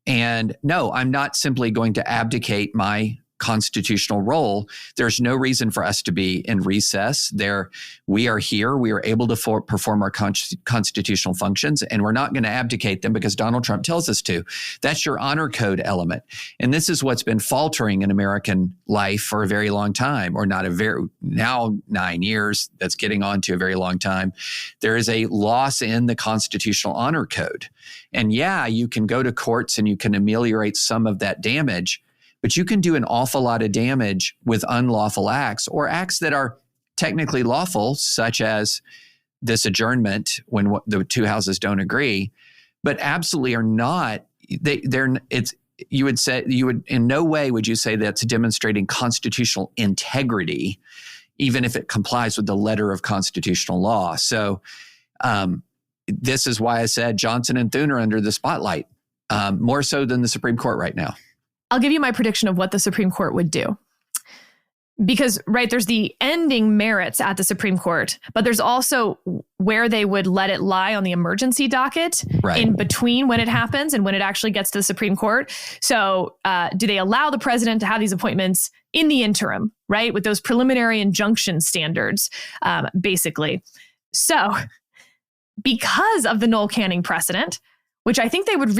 S6: And no, I'm not simply going to abdicate my constitutional role. There's no reason for us to be in recess. We are here. We are able to perform our constitutional functions, and we're not going to abdicate them because Donald Trump tells us to. That's your honor code element. And this is what's been faltering in American life for a very long time, or now 9 years. That's getting on to a very long time. There is a loss in the constitutional honor code. And yeah, you can go to courts and you can ameliorate some of that damage, but you can do an awful lot of damage with unlawful acts or acts that are technically lawful, such as this adjournment when the two houses don't agree, but absolutely are not. You would in no way would you say that's demonstrating constitutional integrity, even if it complies with the letter of constitutional law. So this is why I said Johnson and Thune are under the spotlight, more so than the Supreme Court right now.
S3: I'll give you my prediction of what the Supreme Court would do. Because, right, there's the ending merits at the Supreme Court, but there's also where they would let it lie on the emergency docket in between when it happens and when it actually gets to the Supreme Court. So do they allow the president to have these appointments in the interim, right, with those preliminary injunction standards, basically? So because of the Noel Canning precedent, which I think they would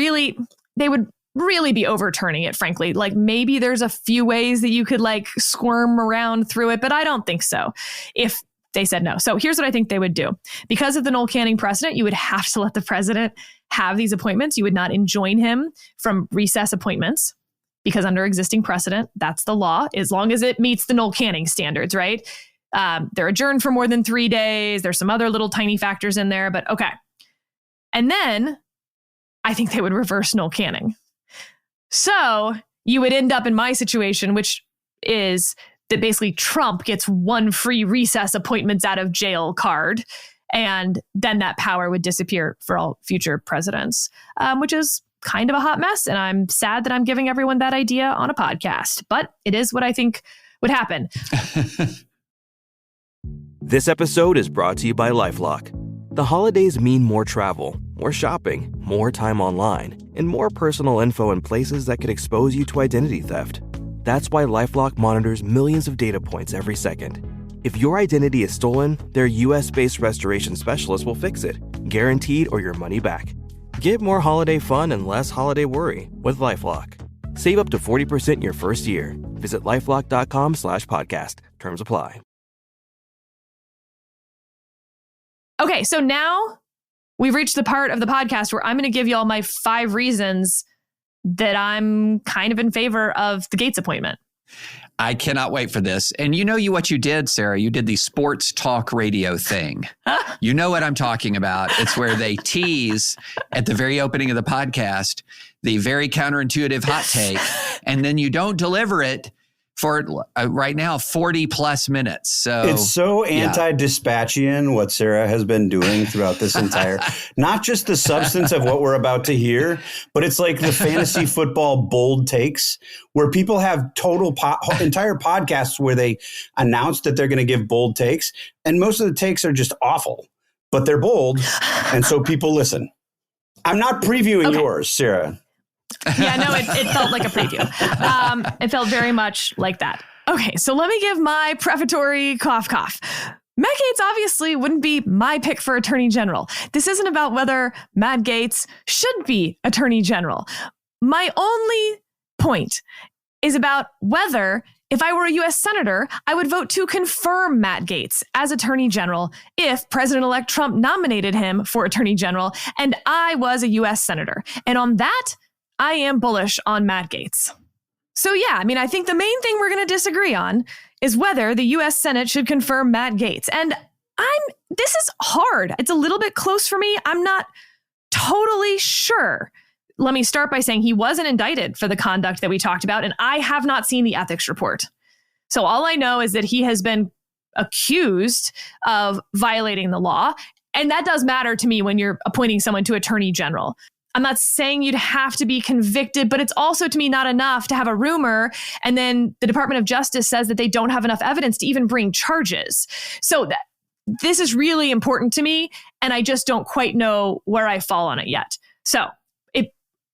S3: really be overturning it, frankly. Like maybe there's a few ways that you could like squirm around through it, but I don't think so if they said no. So here's what I think they would do. Because of the Noel Canning precedent, you would have to let the president have these appointments. You would not enjoin him from recess appointments because under existing precedent, that's the law, as long as it meets the Noel Canning standards, right? They're adjourned for more than 3 days. There's some other little tiny factors in there, but okay. And then I think they would reverse Noel Canning. So you would end up in my situation, which is that basically Trump gets one free recess appointments out of jail card, and then that power would disappear for all future presidents, which is kind of a hot mess. And I'm sad that I'm giving everyone that idea on a podcast, but it is what I think would happen.
S1: This episode is brought to you by LifeLock. The holidays mean more travel, more shopping, more time online, and more personal info in places that could expose you to identity theft. That's why LifeLock monitors millions of data points every second. If your identity is stolen, their US-based restoration specialist will fix it, guaranteed or your money back. Get more holiday fun and less holiday worry with LifeLock. Save up to 40% your first year. Visit LifeLock.com/podcast. Terms apply.
S3: Okay, so now we've reached the part of the podcast where I'm going to give you all my 5 reasons that I'm kind of in favor of the Gaetz appointment.
S6: I cannot wait for this. And what you did, Sarah? You did the sports talk radio thing. You know what I'm talking about. It's where they tease at the very opening of the podcast the very counterintuitive hot take, and then you don't deliver it for right now 40 plus minutes. So
S5: it's so anti-dispatchian what Sarah has been doing throughout this entire, not just the substance of what we're about to hear, but it's like the fantasy football bold takes where people have entire podcasts where they announce that they're going to give bold takes. And most of the takes are just awful, but they're bold. And so people listen. I'm not previewing yours, Sarah.
S3: Yeah, no, it felt like a preview. It felt very much like that. Okay, so let me give my prefatory cough. Matt Gaetz obviously wouldn't be my pick for Attorney General. This isn't about whether Matt Gaetz should be Attorney General. My only point is about whether, if I were a U.S. Senator, I would vote to confirm Matt Gaetz as Attorney General if President-elect Trump nominated him for Attorney General and I was a U.S. Senator. And on that, I am bullish on Matt Gaetz. So yeah, I think the main thing we're going to disagree on is whether the U.S. Senate should confirm Matt Gaetz. And This is hard. It's a little bit close for me. I'm not totally sure. Let me start by saying he wasn't indicted for the conduct that we talked about, and I have not seen the ethics report. So all I know is that he has been accused of violating the law. And that does matter to me when you're appointing someone to attorney general. I'm not saying you'd have to be convicted, but it's also to me not enough to have a rumor. And then the Department of Justice says that they don't have enough evidence to even bring charges. So this is really important to me. And I just don't quite know where I fall on it yet. So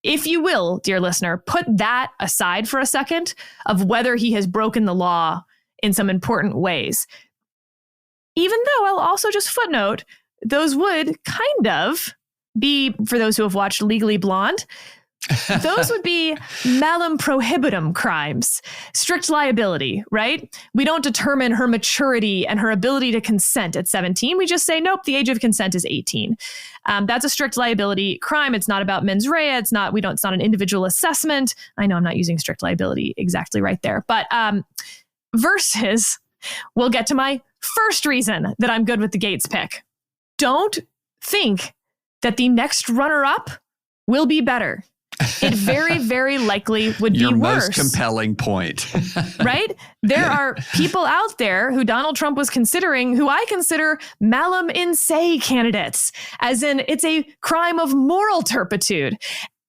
S3: if you will, dear listener, put that aside for a second of whether he has broken the law in some important ways. Even though I'll also just footnote, those would kind of be, for those who have watched Legally Blonde, those would be malum prohibitum crimes, strict liability, right? We don't determine her maturity and her ability to consent at 17. We just say, nope, the age of consent is 18. That's a strict liability crime. It's not about mens rea. It's not an individual assessment. I know I'm not using strict liability exactly right there, but versus, we'll get to my first reason that I'm good with the Gaetz pick. Don't think that the next runner-up will be better. It very, very likely would be worse.
S6: Your most compelling point.
S3: Right? There are people out there who Donald Trump was considering who I consider malum in se candidates, as in it's a crime of moral turpitude.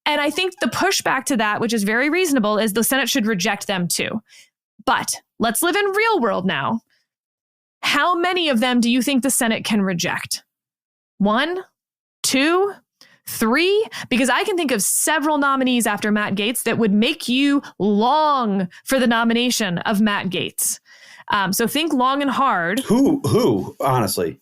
S3: And I think the pushback to that, which is very reasonable, is the Senate should reject them too. But let's live in real world now. How many of them do you think the Senate can reject? 1, 2, 3? Because I can think of several nominees after Matt Gaetz that would make you long for the nomination of Matt Gaetz. So think long and hard.
S5: Who, honestly?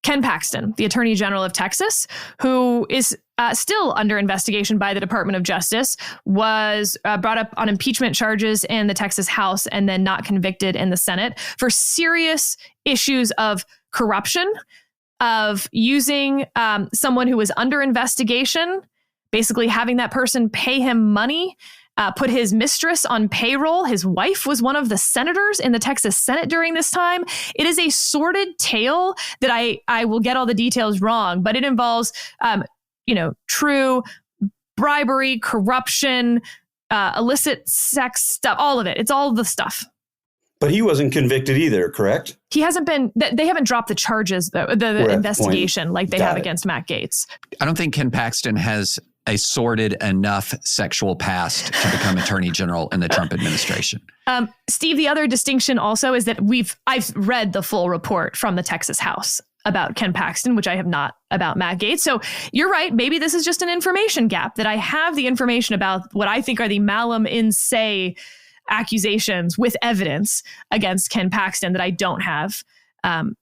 S3: Ken Paxton, the Attorney General of Texas, who is still under investigation by the Department of Justice, was brought up on impeachment charges in the Texas House and then not convicted in the Senate for serious issues of corruption, of using someone who was under investigation, basically having that person pay him money, put his mistress on payroll. His wife was one of the senators in the Texas Senate during this time. It is a sordid tale that I will get all the details wrong, but it involves, true bribery, corruption, illicit sex stuff, all of it. It's all the stuff.
S5: But he wasn't convicted either, correct?
S3: He hasn't been, they haven't dropped the charges, though, the investigation like they have against Matt Gaetz.
S6: I don't think Ken Paxton has a sordid enough sexual past to become Attorney General in the Trump administration.
S3: Steve, the other distinction also is that I've read the full report from the Texas House about Ken Paxton, which I have not about Matt Gaetz. So you're right. Maybe this is just an information gap, that I have the information about what I think are the malum in se accusations with evidence against Ken Paxton that I don't have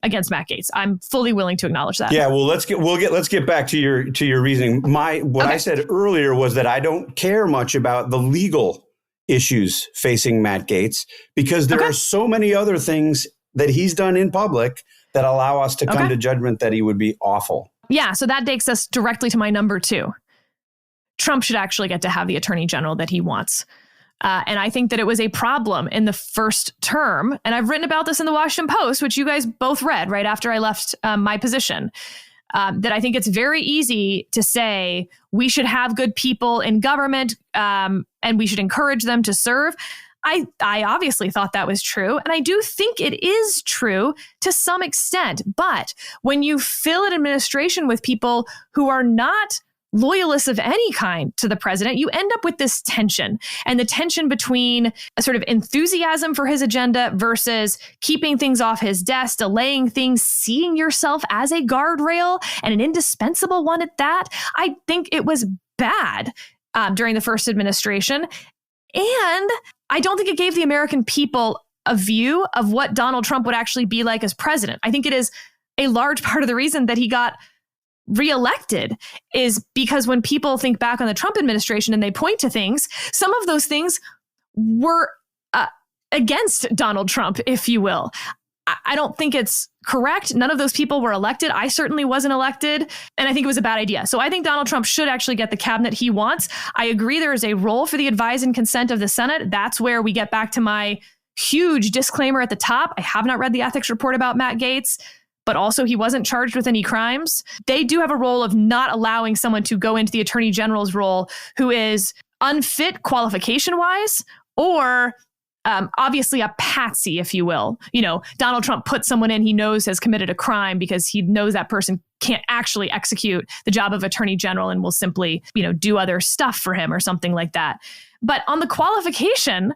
S3: against Matt Gaetz. I'm fully willing to acknowledge that.
S5: Yeah, well, let's get back to your reasoning. I said earlier was that I don't care much about the legal issues facing Matt Gaetz, because there are so many other things that he's done in public that allow us to come to judgment that he would be awful.
S3: Yeah, so that takes us directly to my number 2. Trump should actually get to have the attorney general that he wants. And I think that it was a problem in the first term. And I've written about this in the Washington Post, which you guys both read right after I left my position, that I think it's very easy to say we should have good people in government and we should encourage them to serve. I obviously thought that was true. And I do think it is true to some extent. But when you fill an administration with people who are not loyalists of any kind to the president, you end up with this tension, and the tension between a sort of enthusiasm for his agenda versus keeping things off his desk, delaying things, seeing yourself as a guardrail and an indispensable one at that. I think it was bad during the first administration. And I don't think it gave the American people a view of what Donald Trump would actually be like as president. I think it is a large part of the reason that he got reelected is because when people think back on the Trump administration and they point to things, some of those things were against Donald Trump, if you will. I don't think it's correct. None of those people were elected. I certainly wasn't elected. And I think it was a bad idea. So I think Donald Trump should actually get the cabinet he wants. I agree there is a role for the advise and consent of the Senate. That's where we get back to my huge disclaimer at the top. I have not read the ethics report about Matt Gaetz. but also he wasn't charged with any crimes. They do have a role of not allowing someone to go into the attorney general's role who is unfit qualification-wise or obviously a patsy, if you will. Donald Trump put someone in he knows has committed a crime because he knows that person can't actually execute the job of attorney general and will simply, do other stuff for him or something like that. But on the qualification,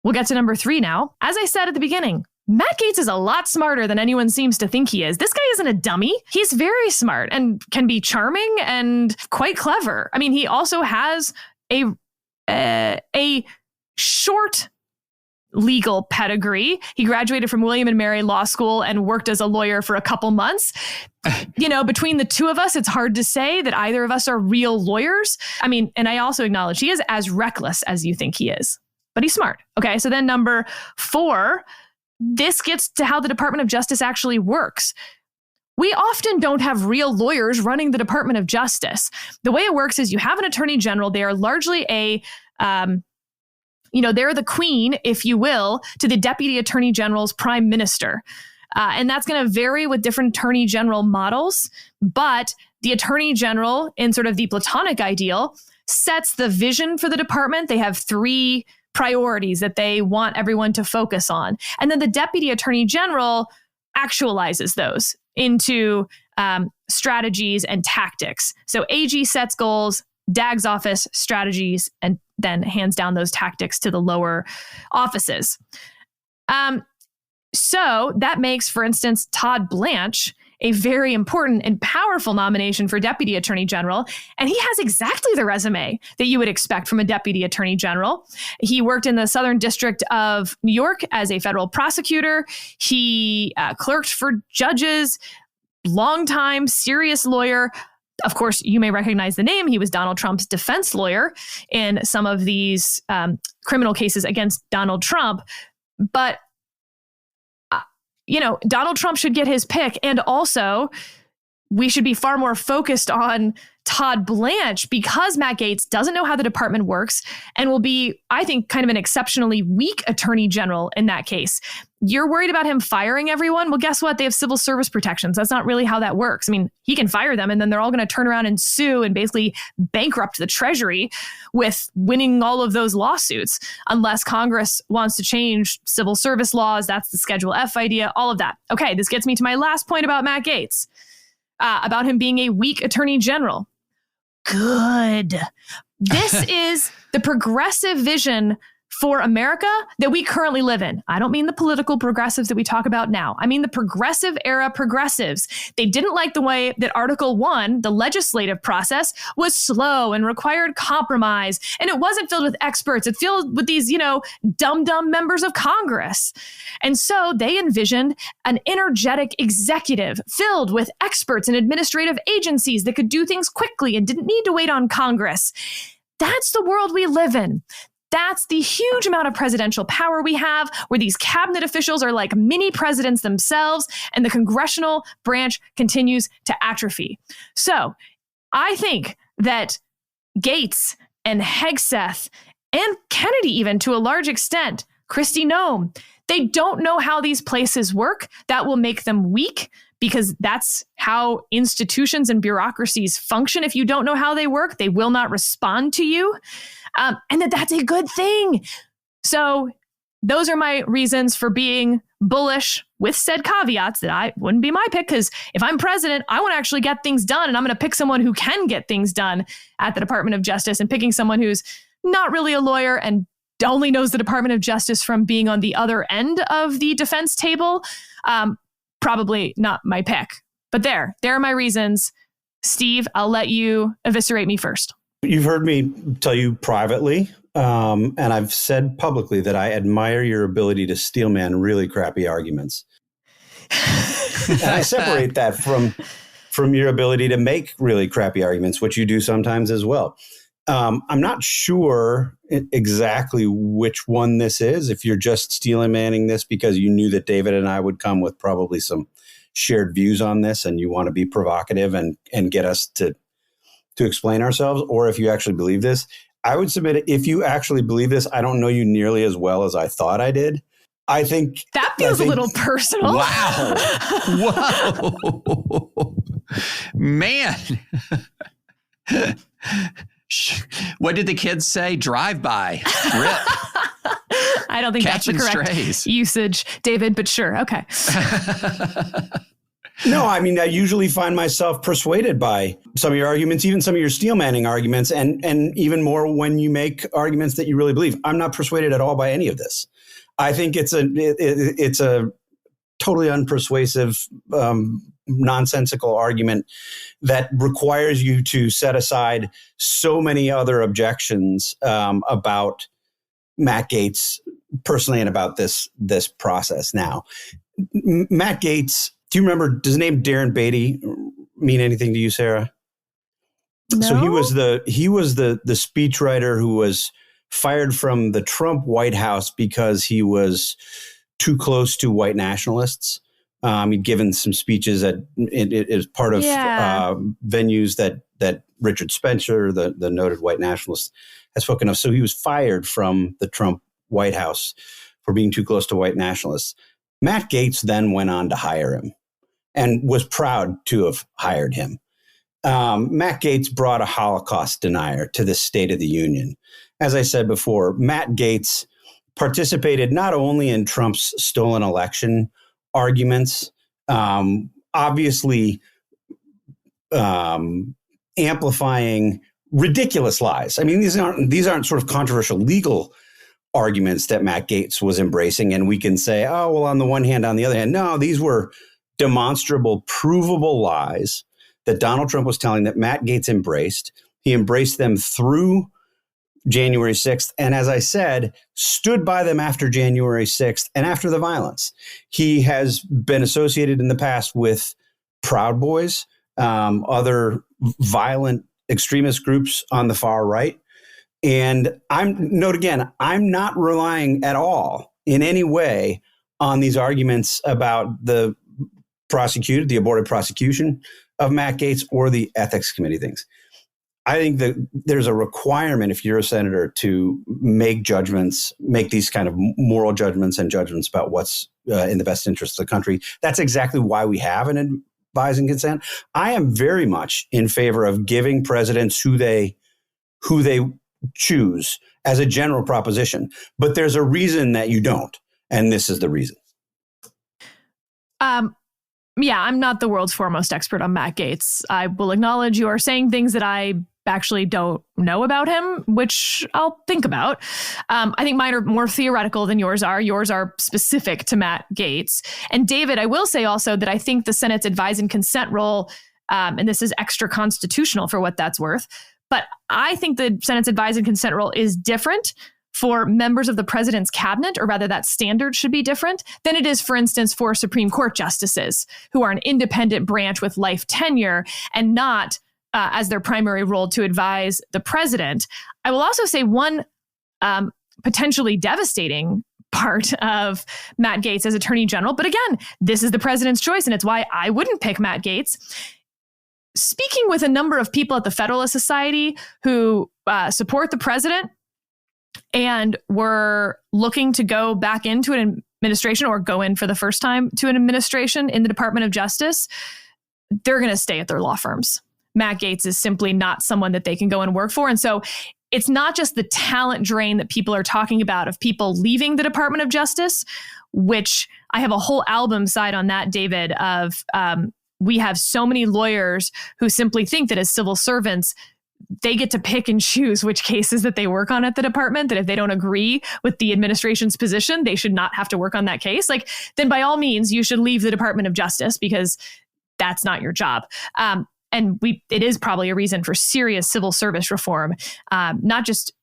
S3: we'll get to number 3 now. As I said at the beginning, Matt Gaetz is a lot smarter than anyone seems to think he is. This guy isn't a dummy. He's very smart and can be charming and quite clever. I mean, he also has a short legal pedigree. He graduated from William and Mary Law School and worked as a lawyer for a couple months. Between the two of us, it's hard to say that either of us are real lawyers. I mean, and I also acknowledge he is as reckless as you think he is, but he's smart. Okay, so then number 4, this gets to how the Department of Justice actually works. We often don't have real lawyers running the Department of Justice. The way it works is you have an attorney general. They are largely they're the queen, if you will, to the deputy attorney general's prime minister. And that's going to vary with different attorney general models. But the attorney general, in sort of the Platonic ideal, sets the vision for the department. They have 3 priorities that they want everyone to focus on. And then the deputy attorney general actualizes those into strategies and tactics. So AG sets goals, DAG's office strategies, and then hands down those tactics to the lower offices. So that makes, for instance, Todd Blanche a very important and powerful nomination for Deputy Attorney General. And he has exactly the resume that you would expect from a Deputy Attorney General. He worked in the Southern District of New York as a federal prosecutor. He clerked for judges, longtime serious lawyer. Of course, you may recognize the name. He was Donald Trump's defense lawyer in some of these criminal cases against Donald Trump. But Donald Trump should get his pick. And also, we should be far more focused on Todd Blanche because Matt Gaetz doesn't know how the department works and will be, I think, kind of an exceptionally weak attorney general in that case. You're worried about him firing everyone? Well, guess what? They have civil service protections. That's not really how that works. I mean, he can fire them and then they're all going to turn around and sue and basically bankrupt the Treasury with winning all of those lawsuits unless Congress wants to change civil service laws. That's the Schedule F idea, all of that. Okay, this gets me to my last point about Matt Gaetz, about him being a weak attorney general. Good. This is the progressive vision for America that we currently live in. I don't mean the political progressives that we talk about now. I mean the progressive era progressives. They didn't like the way that Article 1, the legislative process, was slow and required compromise. And it wasn't filled with experts. It filled with these, dumb members of Congress. And so they envisioned an energetic executive filled with experts and administrative agencies that could do things quickly and didn't need to wait on Congress. That's the world we live in. That's the huge amount of presidential power we have, where these cabinet officials are like mini presidents themselves, and the congressional branch continues to atrophy. So I think that Gaetz and Hegseth and Kennedy, even to a large extent, Kristi Noem, they don't know how these places work. That will make them weak, because that's how institutions and bureaucracies function. If you don't know how they work, they will not respond to you. And that's a good thing. So those are my reasons for being bullish, with said caveats that I wouldn't be my pick, because if I'm president, I want to actually get things done. And I'm going to pick someone who can get things done at the Department of Justice, and picking someone who's not really a lawyer and only knows the Department of Justice from being on the other end of the defense table. Probably not my pick. But there are my reasons. Steve, I'll let you eviscerate me first.
S5: You've heard me tell you privately, and I've said publicly that I admire your ability to steelman really crappy arguments. And I separate that from your ability to make really crappy arguments, which you do sometimes as well. I'm not sure exactly which one this is. If you're just steelmanning this because you knew that David and I would come with probably some shared views on this, and you want to be provocative and get us to explain ourselves, or if you actually believe this. I would submit it. If you actually believe this, I don't know you nearly as well as I thought I did. I think
S3: that That feels a little personal.
S6: Wow. Whoa. Man. What did the kids say? Drive by. Rip.
S3: I don't think
S6: Catching
S3: that's the correct
S6: strays.
S3: usage, David, but sure. Okay.
S5: No, I mean, I usually find myself persuaded by some of your arguments, even some of your steelmanning arguments, and even more when you make arguments that you really believe. I'm not persuaded at all by any of this. I think it's a totally unpersuasive, nonsensical argument that requires you to set aside so many other objections about Matt Gaetz personally and about this process. Now, Matt Gaetz, do you remember, does the name Darren Beatty mean anything to you, Sarah?
S3: No?
S5: So he was the speechwriter who was fired from the Trump White House because he was too close to white nationalists. He'd given some speeches as part of venues that Richard Spencer, the noted white nationalist, has spoken of. So he was fired from the Trump White House for being too close to white nationalists. Matt Gaetz then went on to hire him and was proud to have hired him. Matt Gaetz brought a Holocaust denier to the State of the Union. As I said before, Matt Gaetz participated not only in Trump's stolen election arguments, obviously amplifying ridiculous lies. I mean, these aren't sort of controversial legal arguments that Matt Gaetz was embracing, and we can say, oh, well, on the one hand, on the other hand, no, these were demonstrable, provable lies that Donald Trump was telling that Matt Gaetz embraced. He embraced them through January 6th. And as I said, stood by them after January 6th and after the violence. He has been associated in the past with Proud Boys, other violent extremist groups on the far right. And note again, I'm not relying at all in any way on these arguments about the aborted prosecution of Matt Gaetz or the ethics committee things. I think that there's a requirement, if you're a senator, to make judgments, make these kind of moral judgments and judgments about what's in the best interest of the country. That's exactly why we have an advising consent. I am very much in favor of giving presidents who they choose as a general proposition. But there's a reason that you don't. And this is the reason.
S3: Yeah, I'm not the world's foremost expert on Matt Gaetz. I will acknowledge you are saying things that I actually don't know about him, which I'll think about. I think mine are more theoretical than yours are. Yours are specific to Matt Gaetz. And David, I will say also that I think the Senate's advise and consent role, and this is extra constitutional for what that's worth, but I think the Senate's advise and consent role is different for members of the president's cabinet, or rather that standard should be different than it is, for instance, for Supreme Court justices who are an independent branch with life tenure and not as their primary role to advise the president. I will also say one potentially devastating part of Matt Gaetz as Attorney General, but again, this is the president's choice, and it's why I wouldn't pick Matt Gaetz. Speaking with a number of people at the Federalist Society who support the president and were looking to go back into an administration or go in for the first time to an administration in the Department of Justice, they're going to stay at their law firms. Matt Gaetz is simply not someone that they can go and work for. And so it's not just the talent drain that people are talking about of people leaving the Department of Justice, which I have a whole album side on that, David, of we have so many lawyers who simply think that as civil servants, they get to pick and choose which cases that they work on at the department, that if they don't agree with the administration's position, they should not have to work on that case. Like, then by all means, you should leave the Department of Justice because that's not your job. And it is probably a reason for serious civil service reform, not just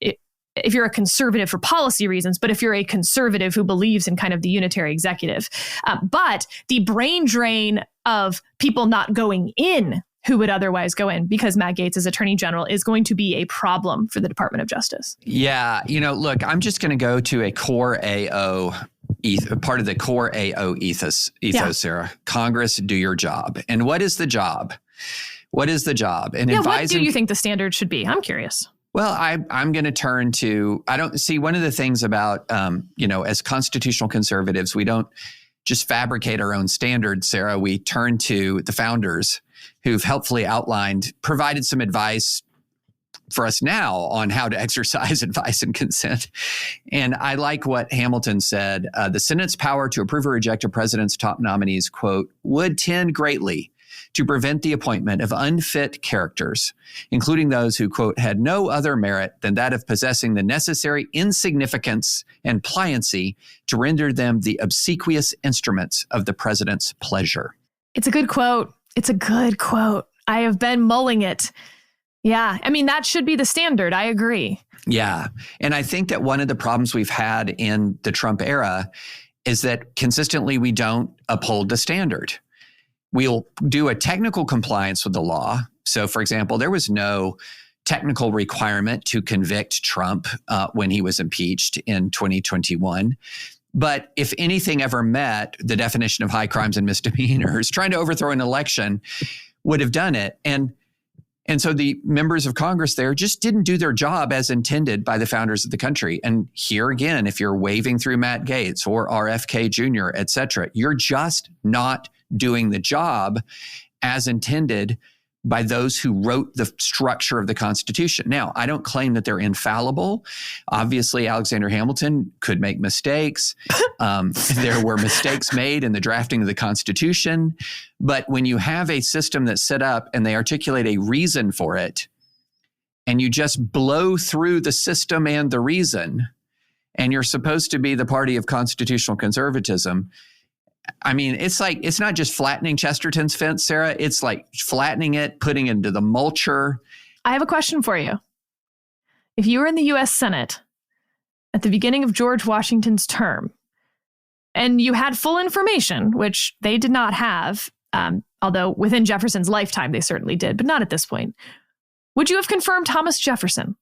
S3: if you're a conservative for policy reasons, but if you're a conservative who believes in kind of the unitary executive. But the brain drain of people not going in who would otherwise go in because Matt Gaetz as Attorney General is going to be a problem for the Department of Justice.
S6: Yeah. Look, I'm just going to go to a core AO part of the core AO ethos, Sarah. Congress, do your job. And what is the job? What is the job? And
S3: what do you think the standard should be? I'm curious.
S6: Well, I'm going to turn to, I don't see one of the things about, as constitutional conservatives, we don't just fabricate our own standards, Sarah. We turn to the founders who've helpfully provided some advice for us now on how to exercise advice and consent. And I like what Hamilton said. The Senate's power to approve or reject a president's top nominees, quote, would tend greatly to prevent the appointment of unfit characters, including those who, quote, had no other merit than that of possessing the necessary insignificance and pliancy to render them the obsequious instruments of the president's pleasure.
S3: It's a good quote. It's a good quote. I have been mulling it. Yeah. I mean, that should be the standard. I agree.
S6: Yeah. And I think that one of the problems we've had in the Trump era is that consistently we don't uphold the standard. We'll do a technical compliance with the law. So, for example, there was no technical requirement to convict Trump when he was impeached in 2021. But if anything ever met the definition of high crimes and misdemeanors, trying to overthrow an election would have done it. And so the members of Congress there just didn't do their job as intended by the founders of the country. And here again, if you're waving through Matt Gaetz or RFK Jr., et cetera, you're just not doing the job as intended by those who wrote the structure of the Constitution. Now, I don't claim that they're infallible. Obviously, Alexander Hamilton could make mistakes. There were mistakes made in the drafting of the Constitution. But when you have a system that's set up and they articulate a reason for it, and you just blow through the system and the reason, and you're supposed to be the party of constitutional conservatism, I mean, it's not just flattening Chesterton's fence, Sarah. It's like flattening it, putting it into the mulcher.
S3: I have a question for you. If you were in the U.S. Senate at the beginning of George Washington's term, and you had full information, which they did not have, although within Jefferson's lifetime they certainly did, but not at this point, would you have confirmed Thomas Jefferson?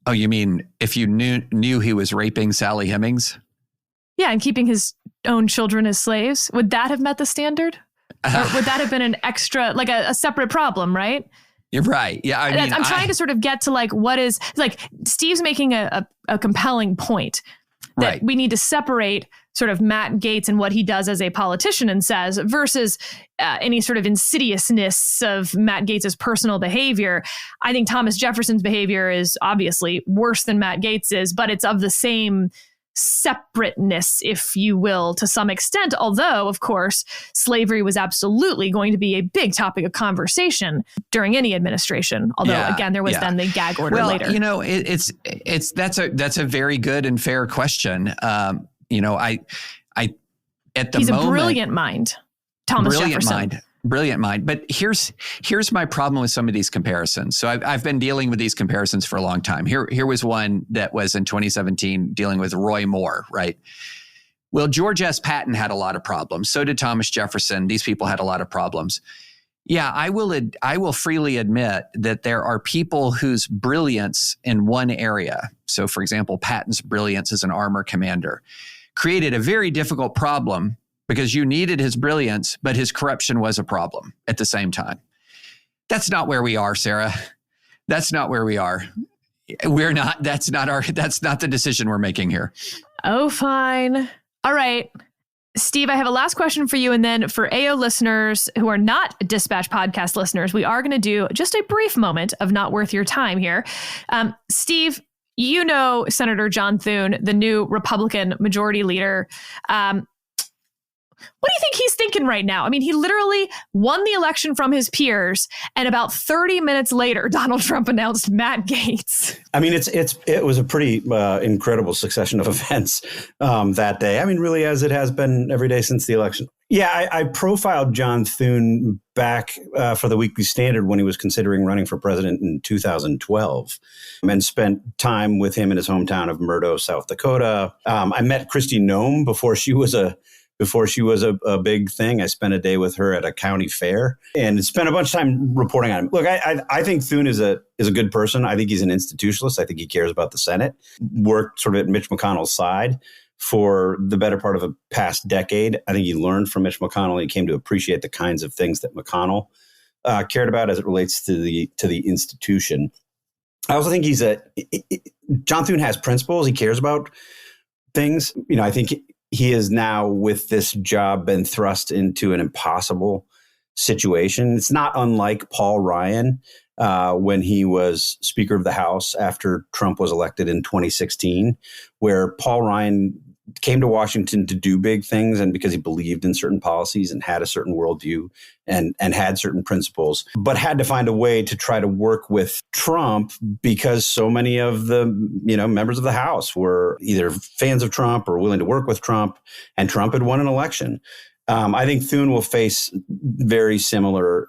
S6: Oh, you mean if you knew he was raping Sally Hemings?
S3: Yeah, and keeping his own children as slaves. Would that have met the standard? Or would that have been an extra, like a separate problem, right?
S6: You're right. Yeah, I mean,
S3: I'm trying to sort of get to like what is, like Steve's making a compelling point that
S6: right.
S3: We need to separate sort of Matt Gaetz and what he does as a politician and says versus any sort of insidiousness of Matt Gaetz's personal behavior. I think Thomas Jefferson's behavior is obviously worse than Matt Gaetz's, but it's of the same separateness, if you will, to some extent. Although, of course, slavery was absolutely going to be a big topic of conversation during any administration. Although, again, there was then the gag order later.
S6: You know, that's a very good and fair question. You know, I at the
S3: he's
S6: moment,
S3: a brilliant mind, Thomas Jefferson.
S6: Brilliant mind. But here's my problem with some of these comparisons. So I've been dealing with these comparisons for a long time. Here was one that was in 2017 dealing with Roy Moore, right? Well, George S. Patton had a lot of problems. So did Thomas Jefferson. These people had a lot of problems. Yeah, I will freely admit that there are people whose brilliance in one area, so for example, Patton's brilliance as an armor commander, created a very difficult problem because you needed his brilliance, but his corruption was a problem at the same time. That's not where we are, Sarah. That's not where we are. We're not, that's not the decision we're making here.
S3: Oh, fine. All right. Steve, I have a last question for you. And then for AO listeners who are not Dispatch podcast listeners, we are going to do just a brief moment of not worth your time here. Steve, you know Senator John Thune, the new Republican majority leader. What do you think he's thinking right now? I mean, he literally won the election from his peers, and about 30 minutes later, Donald Trump announced Matt Gaetz.
S5: I mean, it was a pretty incredible succession of events that day. I mean, really, as it has been every day since the election. Yeah, I profiled John Thune back for the Weekly Standard when he was considering running for president in 2012 and spent time with him in his hometown of Murdo, South Dakota. I met Kristi Noem before she was a big thing. I spent a day with her at a county fair and spent a bunch of time reporting on him. Look, I think Thune is a good person. I think he's an institutionalist. I think he cares about the Senate. Worked sort of at Mitch McConnell's side for the better part of a past decade. I think he learned from Mitch McConnell. He came to appreciate the kinds of things that McConnell cared about as it relates to the institution. I also think John Thune has principles. He cares about things. You know, I think he is now, with this job, been thrust into an impossible situation. It's not unlike Paul Ryan when he was Speaker of the House after Trump was elected in 2016, where Paul Ryan came to Washington to do big things, and because he believed in certain policies and had a certain worldview and had certain principles, but had to find a way to try to work with Trump because so many of the members of the House were either fans of Trump or willing to work with Trump, and Trump had won an election. I think Thune will face very similar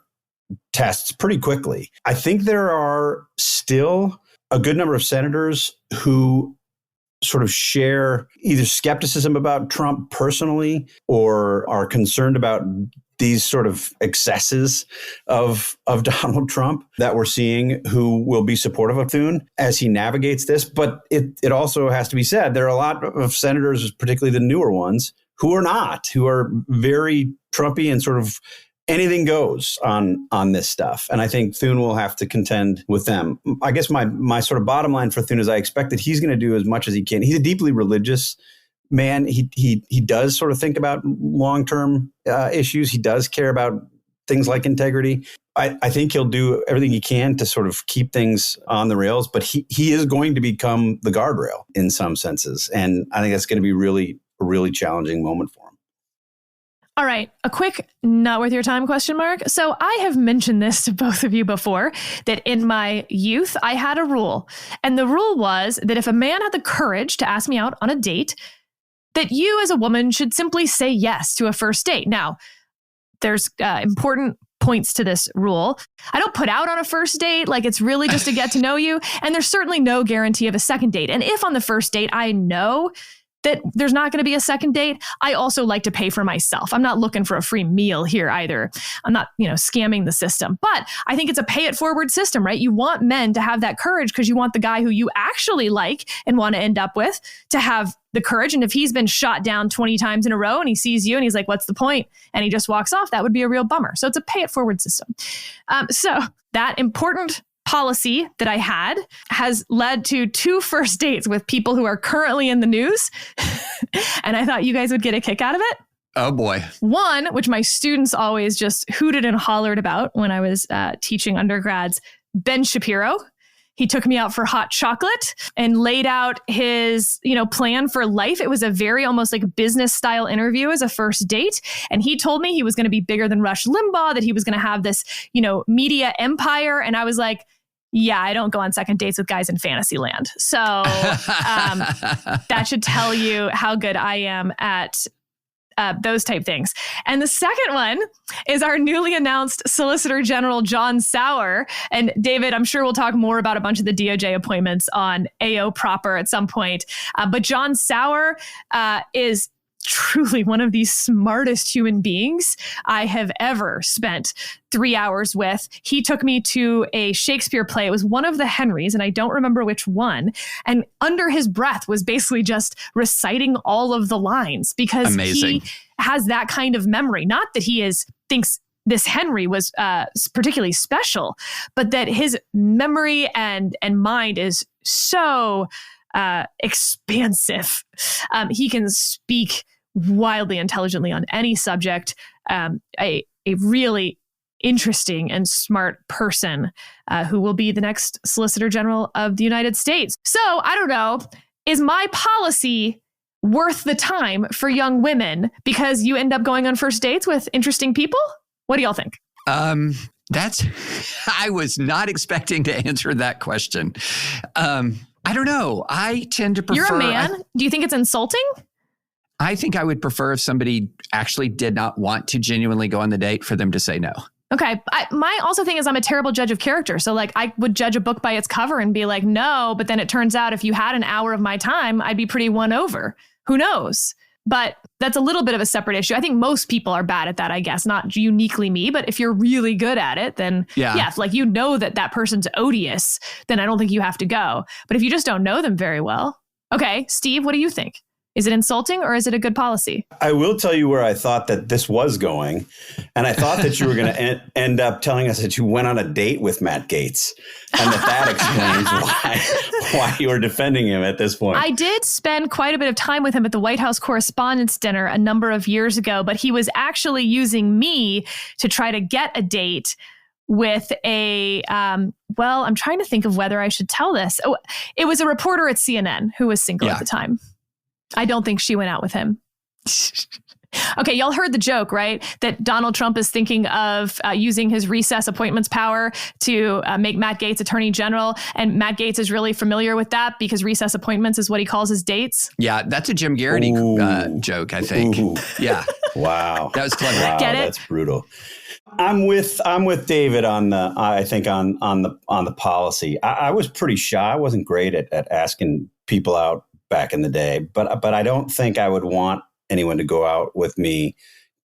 S5: tests pretty quickly. I think there are still a good number of senators who sort of share either skepticism about Trump personally or are concerned about these sort of excesses of Donald Trump that we're seeing, who will be supportive of Thune as he navigates this. But it also has to be said, there are a lot of senators, particularly the newer ones, who are not, who are very Trumpy and sort of anything goes on this stuff. And I think Thune will have to contend with them. I guess my sort of bottom line for Thune is I expect that he's going to do as much as he can. He's a deeply religious man. He does sort of think about long-term issues. He does care about things like integrity. I think he'll do everything he can to sort of keep things on the rails, but he is going to become the guardrail in some senses. And I think that's going to be a really challenging moment for him.
S3: All right, a quick not worth your time question mark. So I have mentioned this to both of you before, that in my youth, I had a rule. And the rule was that if a man had the courage to ask me out on a date, that you as a woman should simply say yes to a first date. Now, there's important points to this rule. I don't put out on a first date. Like, it's really just to get to know you. And there's certainly no guarantee of a second date. And if on the first date, I know that there's not going to be a second date, I also like to pay for myself. I'm not looking for a free meal here either. I'm not, scamming the system. But I think it's a pay it forward system, right? You want men to have that courage because you want the guy who you actually like and want to end up with to have the courage. And if he's been shot down 20 times in a row and he sees you and he's like, what's the point? And he just walks off, that would be a real bummer. So it's a pay it forward system. So that important policy that I had has led to 2 first dates with people who are currently in the news. And I thought you guys would get a kick out of it.
S6: Oh, boy.
S3: One, which my students always just hooted and hollered about when I was teaching undergrads, Ben Shapiro. He took me out for hot chocolate and laid out his, plan for life. It was a very almost like business style interview as a first date. And he told me he was going to be bigger than Rush Limbaugh, that he was going to have this, media empire. And I was like, yeah, I don't go on second dates with guys in fantasy land. So that should tell you how good I am at those type things. And the second one is our newly announced Solicitor General, John Sauer. And David, I'm sure we'll talk more about a bunch of the DOJ appointments on AO proper at some point. But John Sauer is truly one of the smartest human beings I have ever spent 3 hours with. He took me to a Shakespeare play. It was one of the Henrys, and I don't remember which one. And under his breath was basically just reciting all of the lines because he has that kind of memory. Not that he thinks this Henry was particularly special, but that his memory and mind is so expansive. He can speak wildly intelligently on any subject. A really interesting and smart person who will be the next Solicitor General of the United States. So I don't know, is my policy worth the time for young women because you end up going on first dates with interesting people? What do y'all think?
S6: I was not expecting to answer that question. I don't know. I tend to prefer...
S3: You're a man. Do you think it's insulting?
S6: I think I would prefer if somebody actually did not want to genuinely go on the date for them to say no.
S3: Okay. My also thing is I'm a terrible judge of character. So like I would judge a book by its cover and be like, no, but then it turns out if you had an hour of my time, I'd be pretty won over. Who knows? But that's a little bit of a separate issue. I think most people are bad at that, I guess, not uniquely me. But if you're really good at it, then if like that person's odious, then I don't think you have to go. But if you just don't know them very well. Okay, Steve, what do you think? Is it insulting or is it a good policy?
S5: I will tell you where I thought that this was going. And I thought that you were going to end up telling us that you went on a date with Matt Gaetz and that explains why you were defending him at this point.
S3: I did spend quite a bit of time with him at the White House Correspondents' Dinner a number of years ago, but he was actually using me to try to get a date with a, I'm trying to think of whether I should tell this. Oh, it was a reporter at CNN who was single at the time. I don't think she went out with him. Okay, y'all heard the joke, right? That Donald Trump is thinking of using his recess appointments power to make Matt Gaetz Attorney General. And Matt Gaetz is really familiar with that because recess appointments is what he calls his dates.
S6: Yeah, that's a Jim Garrity joke, I think. Ooh. Yeah.
S5: Wow.
S6: That was clever.
S5: Wow,
S3: Get it?
S5: That's brutal. I'm with David on the policy. I was pretty shy. I wasn't great at asking people out back in the day, but I don't think I would want anyone to go out with me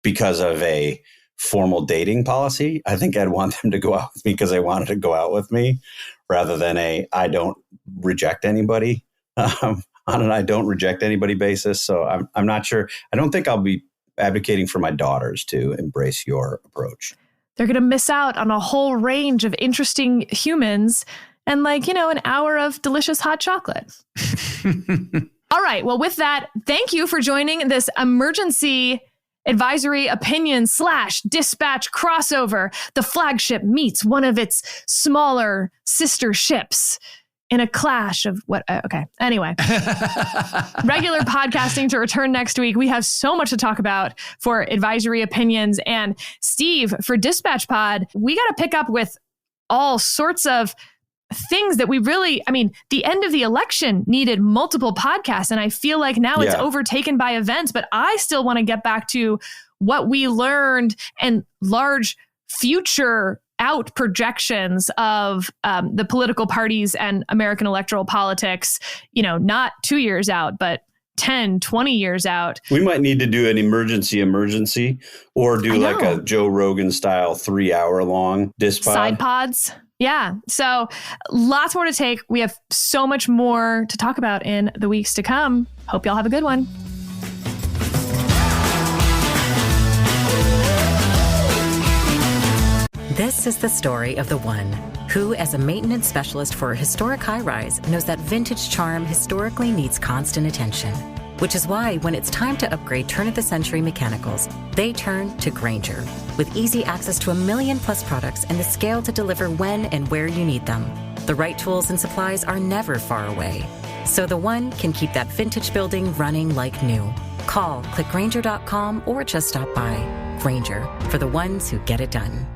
S5: because of a formal dating policy. I think I'd want them to go out with me because they wanted to go out with me rather than I don't reject anybody on an I don't reject anybody basis. So I'm not sure. I don't think I'll be advocating for my daughters to embrace your approach.
S3: They're going to miss out on a whole range of interesting humans and an hour of delicious hot chocolate. All right. Well, with that, thank you for joining this emergency advisory opinion / dispatch crossover. The flagship meets one of its smaller sister ships in a clash of what? Okay. Anyway, regular podcasting to return next week. We have so much to talk about for advisory opinions. And Steve, for Dispatch Pod, we got to pick up with all sorts of things that we really, the end of the election needed multiple podcasts. And I feel like now it's overtaken by events, but I still want to get back to what we learned and large future out projections of the political parties and American electoral politics, not 2 years out, but 10, 20 years out.
S5: We might need to do an emergency or do like a Joe Rogan style 3-hour long dispatch.
S3: Side pods. Yeah. So lots more to take. We have so much more to talk about in the weeks to come. Hope y'all have a good one.
S9: This is the story of the one who, as a maintenance specialist for a historic high-rise, knows that vintage charm historically needs constant attention. Which is why when it's time to upgrade turn-of-the-century mechanicals, they turn to Grainger. With easy access to 1 million+ products and the scale to deliver when and where you need them. The right tools and supplies are never far away. So the one can keep that vintage building running like new. Call, click Grainger.com, or just stop by. Grainger, for the ones who get it done.